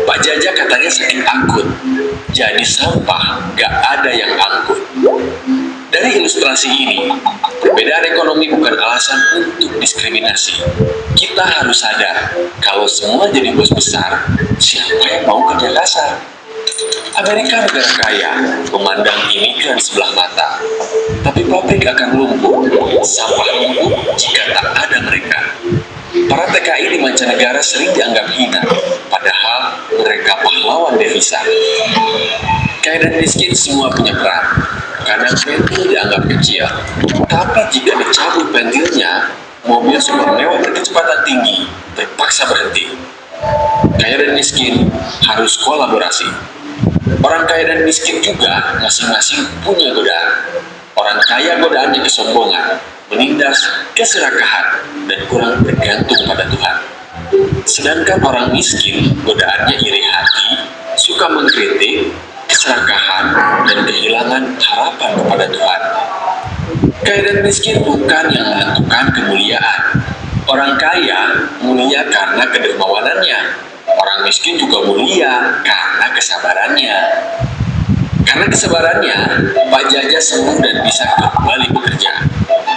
Pak Jaja katanya sakit angkut, jadi sampah gak ada yang angkut. Dari ilustrasi ini, perbedaan ekonomi bukan alasan untuk diskriminasi. Kita harus sadar, kalau semua jadi bos besar, siapa yang mau kerja kasar? Amerika negara kaya, memandang imigran sebelah mata. Tapi pabrik akan lumpuh, sampah lumpuh jika tak ada mereka. Para TKI di mancanegara sering dianggap hina, padahal mereka pahlawan devisa. Kaya dan miskin semua punya peran. Kadang pentil dianggap kecil, tapi jika dicabut pentilnya, mobil super mewah berkecepatan tinggi terpaksa berhenti. Kaya dan miskin harus kolaborasi. Orang kaya dan miskin juga masing-masing punya godaan. Orang kaya godaannya kesombongan, menindas, keserakahan, dan kurang bergantung pada Tuhan. Sedangkan orang miskin godaannya iri hati, suka mengkritik, keserakahan, dan kehilangan harapan kepada Tuhan. Kaya dan miskin bukan yang menentukan kemuliaan. Orang kaya mulia karena kedermawanannya. Orang miskin juga mulia karena kesabarannya. Karena kesabarannya, Pak Jaja sembuh dan bisa kembali bekerja.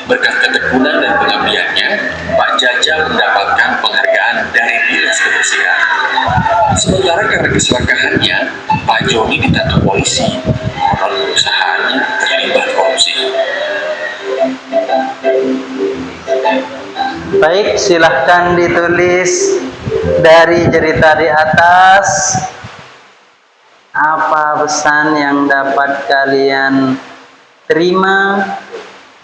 Berkat ketekunan dan pengabdiannya, Pak Jaja mendapatkan penghargaan dari Dinas Kebersihan. Sementara karena keserakahannya, Pak Joni ditangkap polisi. Konon perusahaannya terlibat korupsi. Baik, silahkan ditulis dari cerita di atas. Apa pesan yang dapat kalian terima?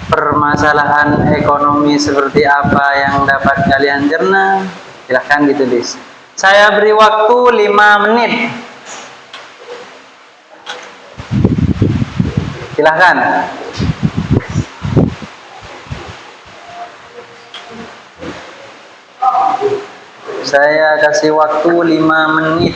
Permasalahan ekonomi seperti apa yang dapat kalian cerna? Silahkan ditulis. Saya beri waktu 5 menit. Silahkan. Saya kasih waktu 5 menit.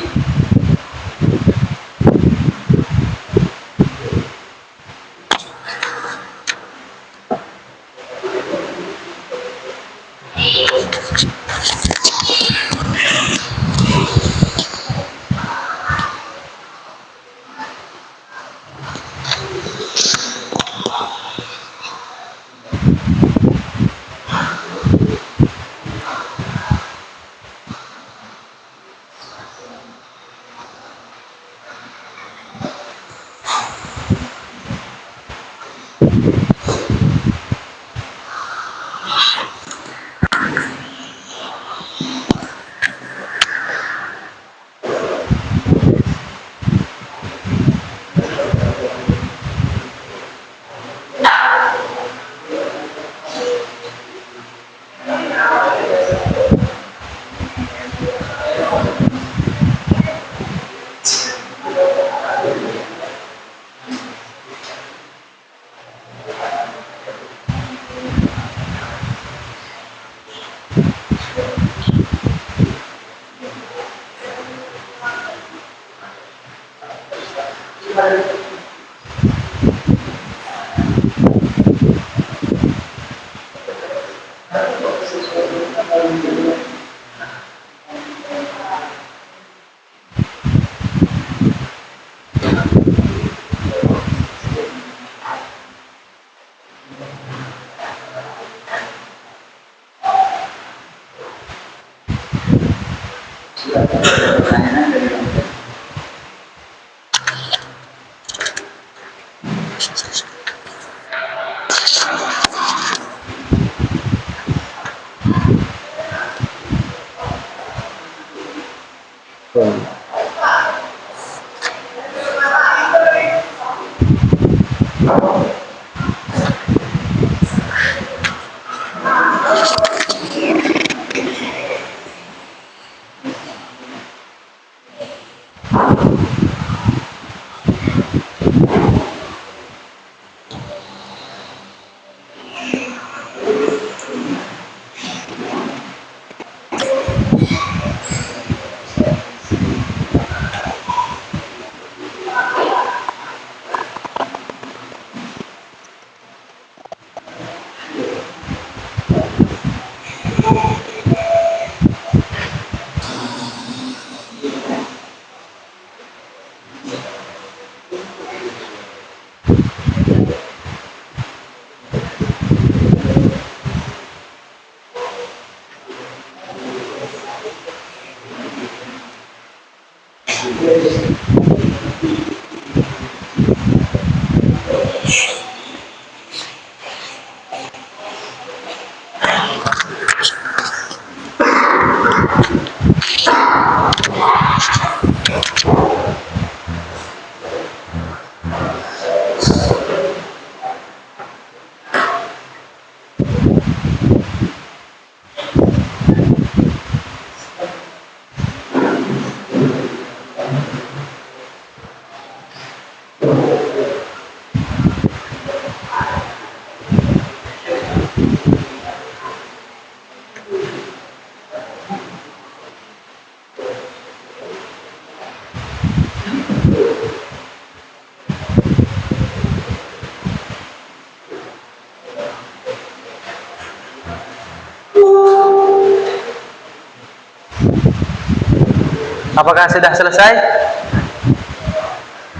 Apakah sudah selesai?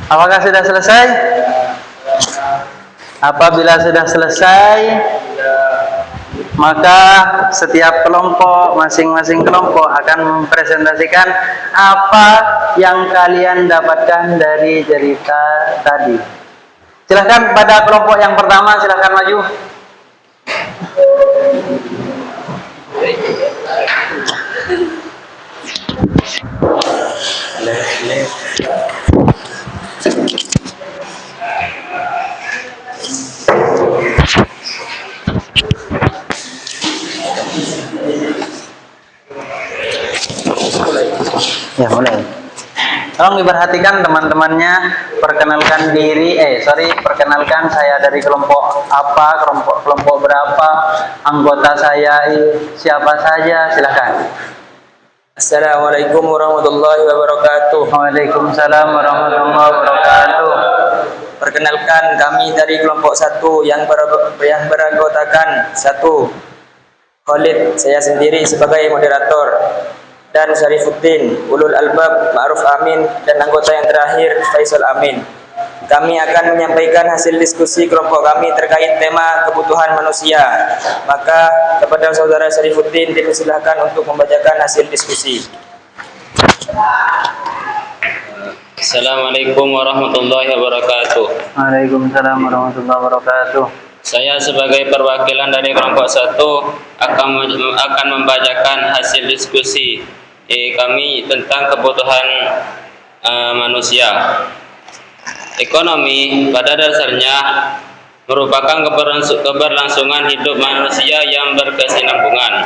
Apakah sudah selesai? Apabila sudah selesai, maka setiap kelompok, masing-masing kelompok akan mempresentasikan apa yang kalian dapatkan dari cerita tadi. Silahkan pada kelompok yang pertama, silahkan maju. Ya, mulai. Tolong diperhatikan teman-temannya, perkenalkan diri, perkenalkan saya dari kelompok apa, kelompok berapa, anggota saya siapa saja, silakan. Assalamualaikum warahmatullahi wabarakatuh. Waalaikumsalam warahmatullahi wabarakatuh. Perkenalkan, kami dari kelompok 1 yang beranggotakan 1 Khalid, saya sendiri sebagai moderator, dan Syarifuddin, Ulul Albab, Ma'ruf Amin, dan anggota yang terakhir Faisal Amin. Kami akan menyampaikan hasil diskusi kelompok kami terkait tema kebutuhan manusia. Maka kepada saudara Syarifuddin dipersilahkan untuk membacakan hasil diskusi. Assalamualaikum warahmatullahi wabarakatuh. Waalaikumsalam warahmatullahi wabarakatuh. Saya sebagai perwakilan dari kelompok 1 akan membacakan hasil diskusi kami tentang kebutuhan manusia. Ekonomi pada dasarnya merupakan keberlangsungan hidup manusia yang berkesinambungan.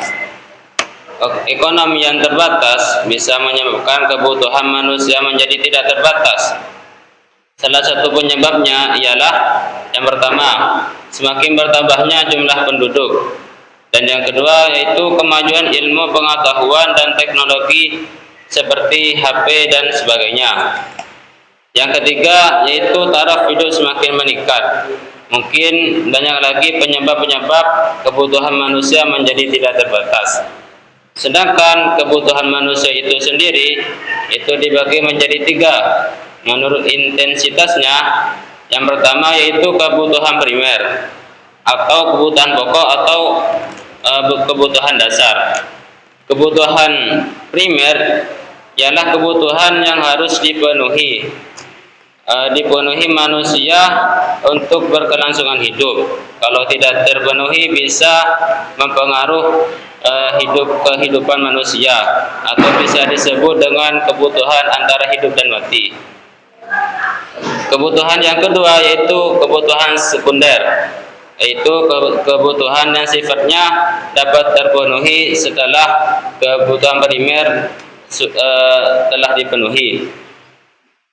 Ekonomi yang terbatas bisa menyebabkan kebutuhan manusia menjadi tidak terbatas. Salah satu penyebabnya ialah yang pertama, semakin bertambahnya jumlah penduduk, dan yang kedua yaitu kemajuan ilmu pengetahuan dan teknologi seperti HP dan sebagainya. Yang ketiga yaitu taraf hidup semakin meningkat. Mungkin banyak lagi penyebab-penyebab kebutuhan manusia menjadi tidak terbatas. Sedangkan kebutuhan manusia itu sendiri itu dibagi menjadi 3 menurut intensitasnya. Yang pertama yaitu kebutuhan primer atau kebutuhan pokok atau kebutuhan dasar. Kebutuhan primer ialah kebutuhan yang harus dipenuhi manusia untuk berkelangsungan hidup. Kalau tidak terpenuhi bisa mempengaruhi kehidupan manusia, atau bisa disebut dengan kebutuhan antara hidup dan mati. Kebutuhan yang kedua yaitu kebutuhan sekunder, yaitu kebutuhan yang sifatnya dapat terpenuhi setelah kebutuhan primer telah dipenuhi.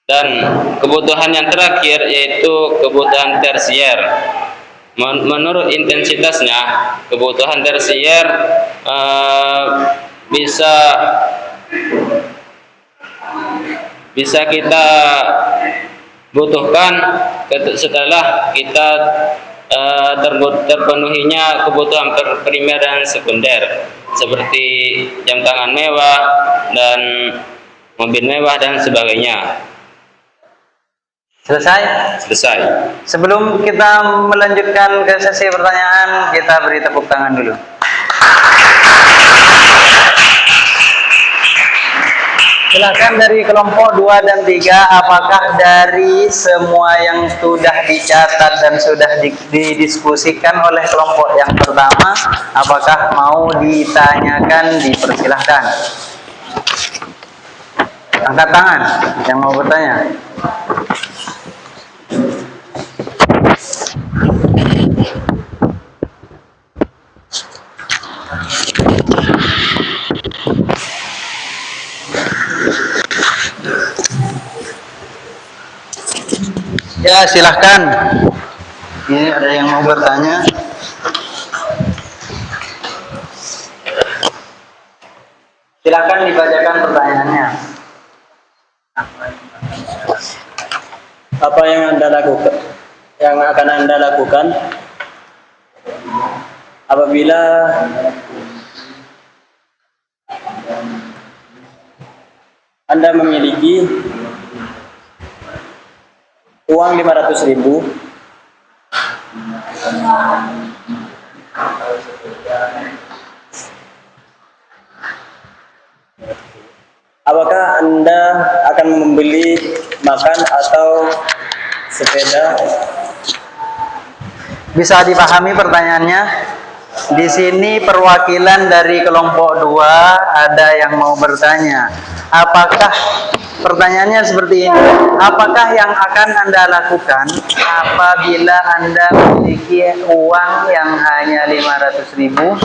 Dan kebutuhan yang terakhir yaitu kebutuhan tersier. Menurut intensitasnya, kebutuhan tersier bisa kita butuhkan setelah kita terpenuhinya kebutuhan primer dan sekunder, seperti jam tangan mewah dan mobil mewah dan sebagainya. Selesai? Selesai. Sebelum kita melanjutkan ke sesi pertanyaan, kita beri tepuk tangan dulu. Silakan dari kelompok 2 dan 3, apakah dari semua yang sudah dicatat dan sudah didiskusikan oleh kelompok yang pertama, apakah mau ditanyakan? Dipersilahkan. Angkat tangan yang mau bertanya. Ya, silahkan. Ini ada yang mau bertanya. Silahkan dibacakan pertanyaannya. Apa yang Anda lakukan? Yang akan Anda lakukan apabila Anda memiliki uang 500.000 apakah Anda akan membeli makan atau sepeda? Bisa dipahami pertanyaannya? Di sini perwakilan dari kelompok 2 ada yang mau bertanya. Apakah pertanyaannya seperti ini? Apakah yang akan Anda lakukan apabila Anda memiliki uang yang hanya 500.000?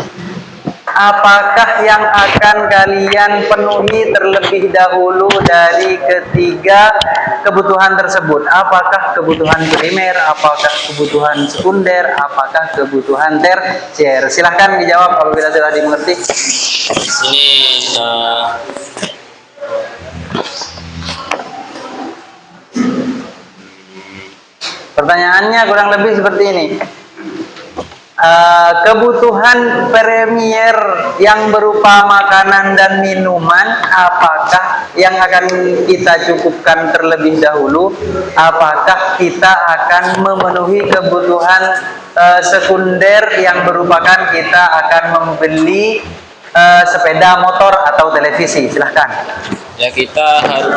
Apakah yang akan kalian penuhi terlebih dahulu dari ketiga kebutuhan tersebut? Apakah kebutuhan primer, apakah kebutuhan sekunder, apakah kebutuhan tersier? Silahkan dijawab apabila sudah dimengerti. Ini pertanyaannya kurang lebih seperti ini. Kebutuhan premier yang berupa makanan dan minuman, apakah yang akan kita cukupkan terlebih dahulu? Apakah kita akan memenuhi kebutuhan sekunder yang merupakan kita akan membeli sepeda motor atau televisi? Silahkan. ya kita harus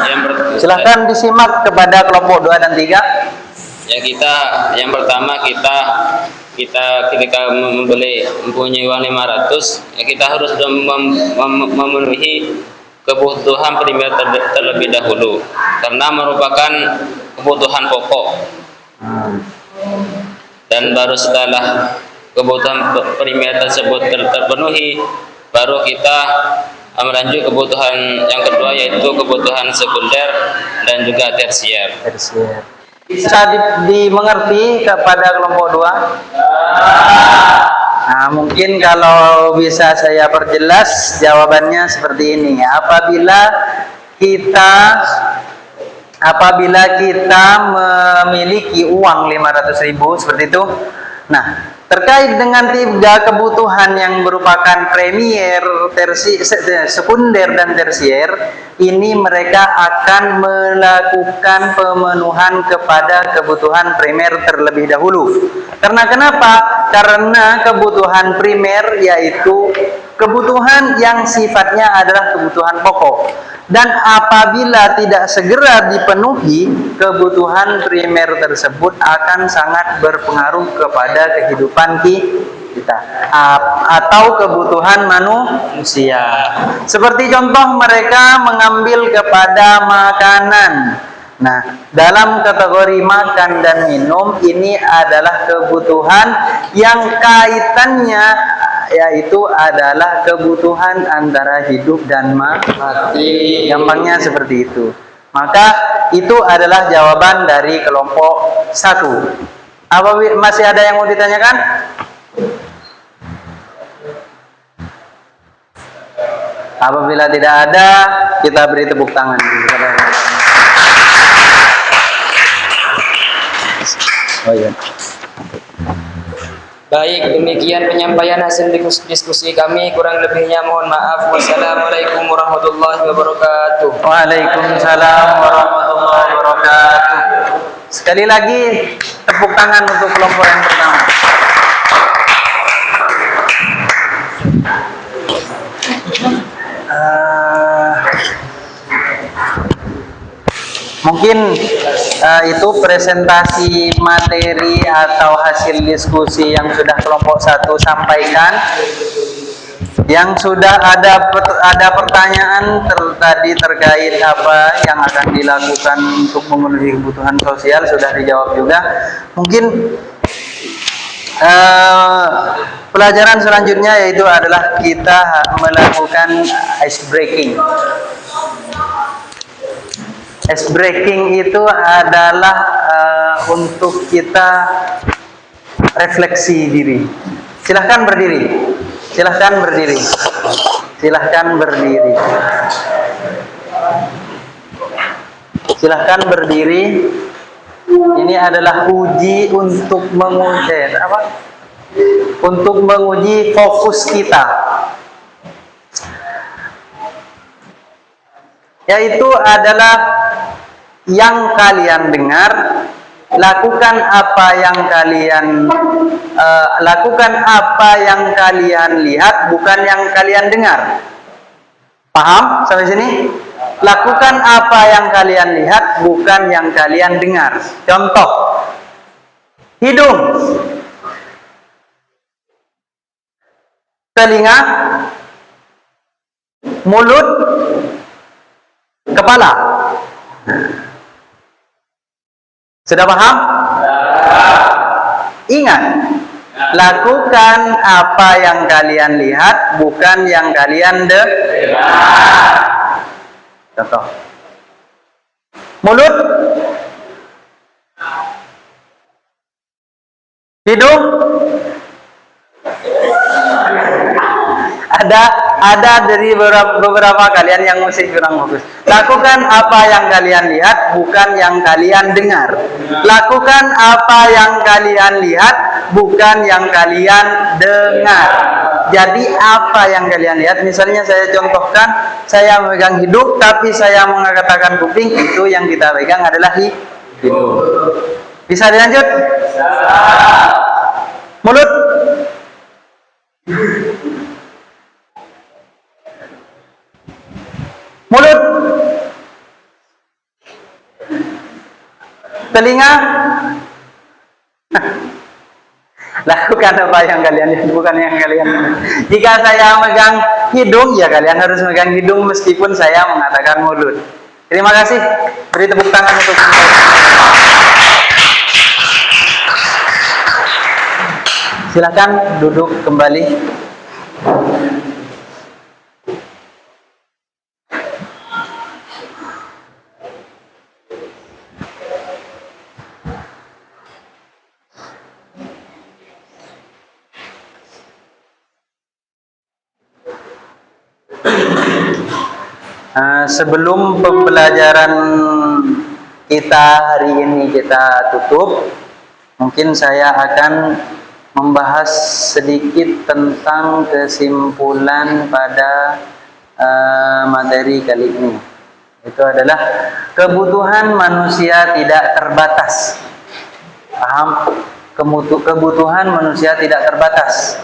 Silahkan disimak kepada kelompok 2 dan 3. Ya yang pertama kita ketika mempunyai uang 500, ya kita harus memenuhi kebutuhan primer terlebih dahulu, karena merupakan kebutuhan pokok. Dan baru setelah kebutuhan primer tersebut terpenuhi, baru kita melanjut kebutuhan yang kedua, yaitu kebutuhan sekunder dan juga tersier. Bisa dimengerti kepada kelompok 2? Nah, mungkin kalau bisa saya perjelas jawabannya seperti ini. Apabila kita memiliki uang 500.000 seperti itu. Nah, terkait dengan 3 kebutuhan yang merupakan premier, sekunder dan tersier, ini mereka akan melakukan pemenuhan kepada kebutuhan primer terlebih dahulu. Karena kenapa? Karena kebutuhan primer yaitu kebutuhan yang sifatnya adalah kebutuhan pokok. Dan apabila tidak segera dipenuhi, kebutuhan primer tersebut akan sangat berpengaruh kepada kehidupan kita atau kebutuhan manusia. Seperti contoh, mereka mengambil kepada makanan. Nah, dalam kategori makan dan minum ini adalah kebutuhan yang kaitannya yaitu adalah kebutuhan antara hidup dan mati. Gampangnya seperti itu. Maka itu adalah jawaban dari kelompok 1. Masih ada yang mau ditanyakan? Apabila tidak ada, kita beri tepuk tangan. Oh iya. Baik, demikian penyampaian hasil diskusi kami. Kurang lebihnya mohon maaf. Wassalamualaikum warahmatullahi wabarakatuh. Waalaikumsalam warahmatullahi wabarakatuh. Sekali lagi tepuk tangan untuk kelompok yang pertama. Mungkin itu presentasi materi atau hasil diskusi yang sudah kelompok 1 sampaikan. Yang sudah ada pertanyaan tadi terkait apa yang akan dilakukan untuk memenuhi kebutuhan sosial sudah dijawab juga. Mungkin pelajaran selanjutnya yaitu adalah kita melakukan ice breaking. Ice breaking itu adalah untuk kita refleksi diri. Silahkan berdiri. Silahkan berdiri. Silahkan berdiri. Silahkan berdiri. Ini adalah uji untuk menguji Untuk menguji fokus kita. Yaitu adalah yang kalian dengar, lakukan apa yang kalian lihat, bukan yang kalian dengar. Paham sampai sini? Lakukan apa yang kalian lihat, bukan yang kalian dengar. Contoh, hidung, telinga, mulut, kepala. Sudah paham? Ingat, lakukan apa yang kalian lihat, bukan yang kalian dengar. Contoh, mulut, hidung, ada dari beberapa kalian yang masih kurang fokus. Lakukan apa yang kalian lihat, bukan yang kalian dengar. Lakukan apa yang kalian lihat, bukan yang kalian dengar. Jadi apa yang kalian lihat, misalnya saya contohkan, saya memegang hidung tapi saya mengatakan kuping, itu yang kita pegang adalah hidung. Bisa dilanjut? Mulut, mulut, telinga. Lakukan apa yang kalian lihat, bukan yang kalian dengar. Jika saya megang hidung, ya kalian harus megang hidung meskipun saya mengatakan mulut. Terima kasih. Beri tepuk tangan untuk saya. Silakan duduk kembali. Sebelum pembelajaran kita hari ini kita tutup, mungkin saya akan membahas sedikit tentang kesimpulan pada materi kali ini. Itu adalah kebutuhan manusia tidak terbatas. Paham? Kebutuhan manusia tidak terbatas.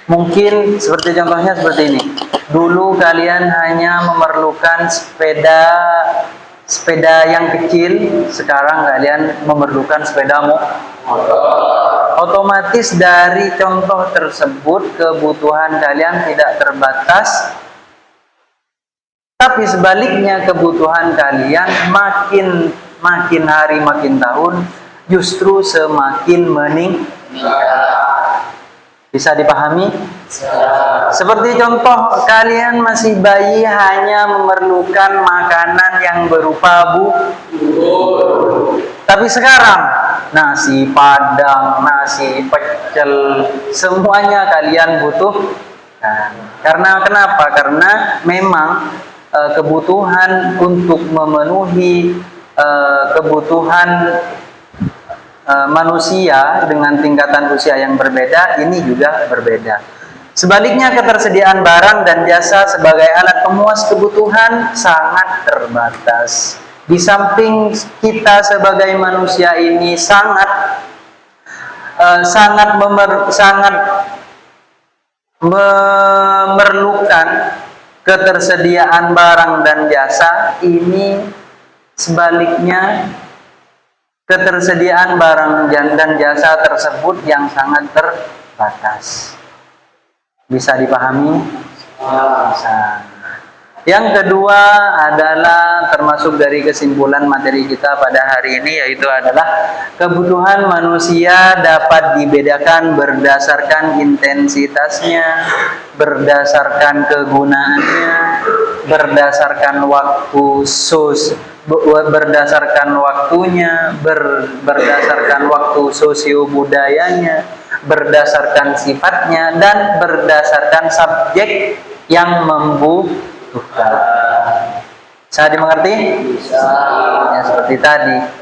Mungkin seperti contohnya seperti ini. Dulu kalian hanya memerlukan sepeda yang kecil, sekarang kalian memerlukan sepeda motor. Otomatis dari contoh tersebut kebutuhan kalian tidak terbatas, tapi sebaliknya kebutuhan kalian makin hari makin tahun justru semakin meningkat. Bisa dipahami? Seperti contoh, kalian masih bayi hanya memerlukan makanan yang berupa bubur. Tapi sekarang nasi padang, nasi pecel, semuanya kalian butuh. Karena kenapa? Karena memang kebutuhan untuk memenuhi kebutuhan manusia dengan tingkatan usia yang berbeda ini juga berbeda. Sebaliknya ketersediaan barang dan jasa sebagai alat pemuas kebutuhan sangat terbatas. Di samping kita sebagai manusia ini sangat memerlukan ketersediaan barang dan jasa, ini sebaliknya ketersediaan barang dan jasa tersebut yang sangat terbatas. Bisa dipahami? Bisa. Yang kedua adalah termasuk dari kesimpulan materi kita pada hari ini, yaitu adalah kebutuhan manusia dapat dibedakan berdasarkan intensitasnya, berdasarkan kegunaannya, berdasarkan berdasarkan waktunya, berdasarkan waktu sosio budayanya, berdasarkan sifatnya, dan berdasarkan subjek yang membutuhkan. Bisa dimengerti? Bisa. Ya, seperti tadi.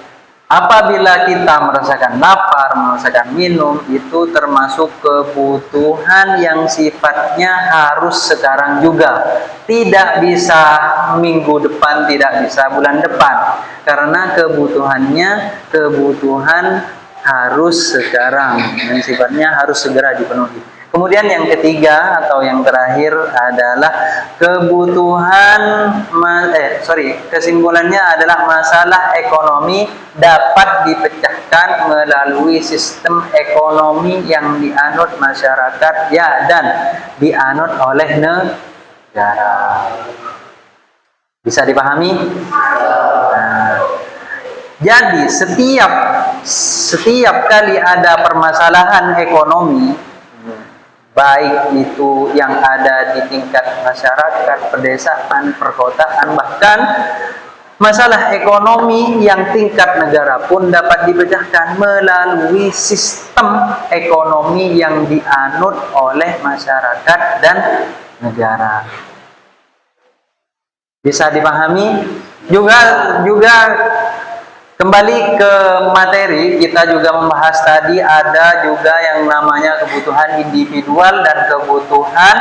Apabila kita merasakan lapar, merasakan minum, itu termasuk kebutuhan yang sifatnya harus sekarang juga. Tidak bisa minggu depan, tidak bisa bulan depan. Karena kebutuhan harus sekarang. Dan sifatnya harus segera dipenuhi. Kemudian yang ketiga atau yang terakhir adalah kesimpulannya adalah masalah ekonomi dapat dipecahkan melalui sistem ekonomi yang dianut masyarakat dan dianut oleh negara. Bisa dipahami? Jadi setiap kali ada permasalahan ekonomi, baik itu yang ada di tingkat masyarakat, pedesaan, perkotaan, bahkan masalah ekonomi yang tingkat negara pun dapat dipecahkan melalui sistem ekonomi yang dianut oleh masyarakat dan negara. Bisa dipahami? Juga kembali ke materi, kita juga membahas tadi ada juga yang namanya kebutuhan individual dan kebutuhan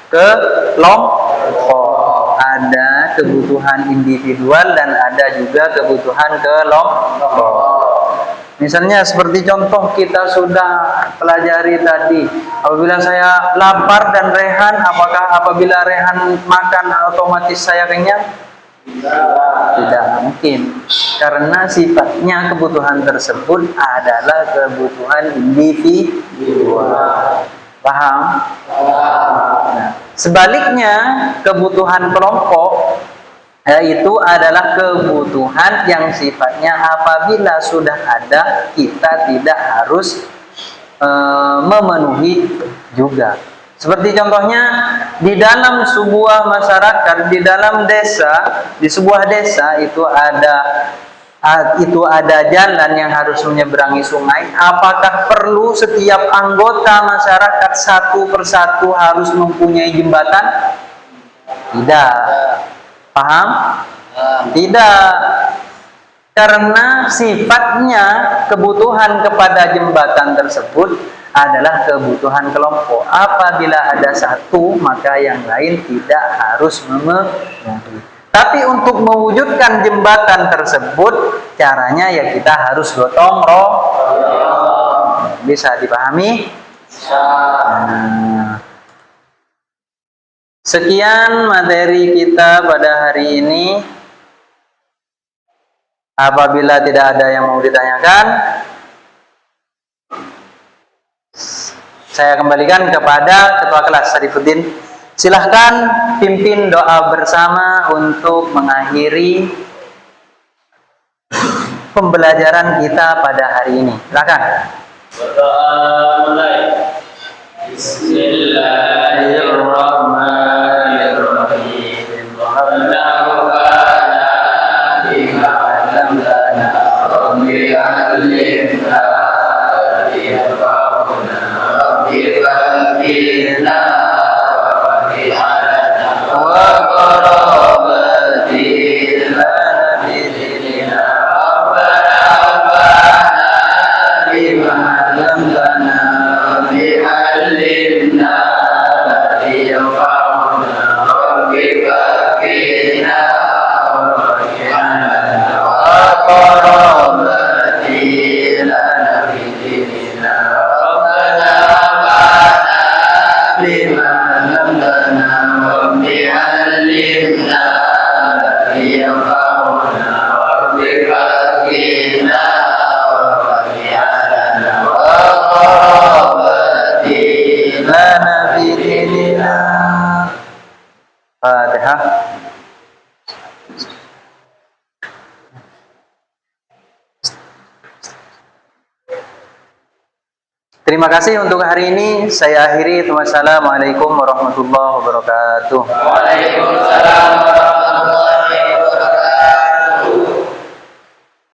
kelompok. Ada kebutuhan individual dan ada juga kebutuhan kelompok. Misalnya seperti contoh kita sudah pelajari tadi, apabila saya lapar dan rehan, apakah apabila rehan makan otomatis saya kenyang? Tidak mungkin, karena sifatnya kebutuhan tersebut adalah kebutuhan individual. Paham? Nah, sebaliknya kebutuhan kelompok yaitu adalah kebutuhan yang sifatnya apabila sudah ada kita tidak harus memenuhi juga. Seperti contohnya di dalam sebuah masyarakat, di dalam desa, di sebuah desa itu ada jalan yang harus menyeberangi sungai. Apakah perlu setiap anggota masyarakat satu persatu harus mempunyai jembatan? Tidak. Paham? Tidak. Karena sifatnya kebutuhan kepada jembatan tersebut adalah kebutuhan kelompok. Apabila ada satu, maka yang lain tidak harus memenuhi. Tapi untuk mewujudkan jembatan tersebut, caranya ya kita harus gotong royong. Bisa dipahami? Bisa. Sekian materi kita pada hari ini. Apabila tidak ada yang mau ditanyakan, saya kembalikan kepada Ketua Kelas Syarifuddin. Silahkan pimpin doa bersama untuk mengakhiri pembelajaran kita pada hari ini. Silakan. Berdoa mulai. Bismillahirrahmanirrahim. Rabbana bima 'allamtana rabbi 'allimna yanfa'una rabbi faqqihna wa faqihna wa qarabatina bidina rabbana bima 'allamtana rabbi 'allimna yanfa'una rabbi faqqihna Fatihah. Terima kasih untuk hari ini. Saya akhiri. Wassalamualaikum warahmatullahi wabarakatuh. Waalaikumsalam.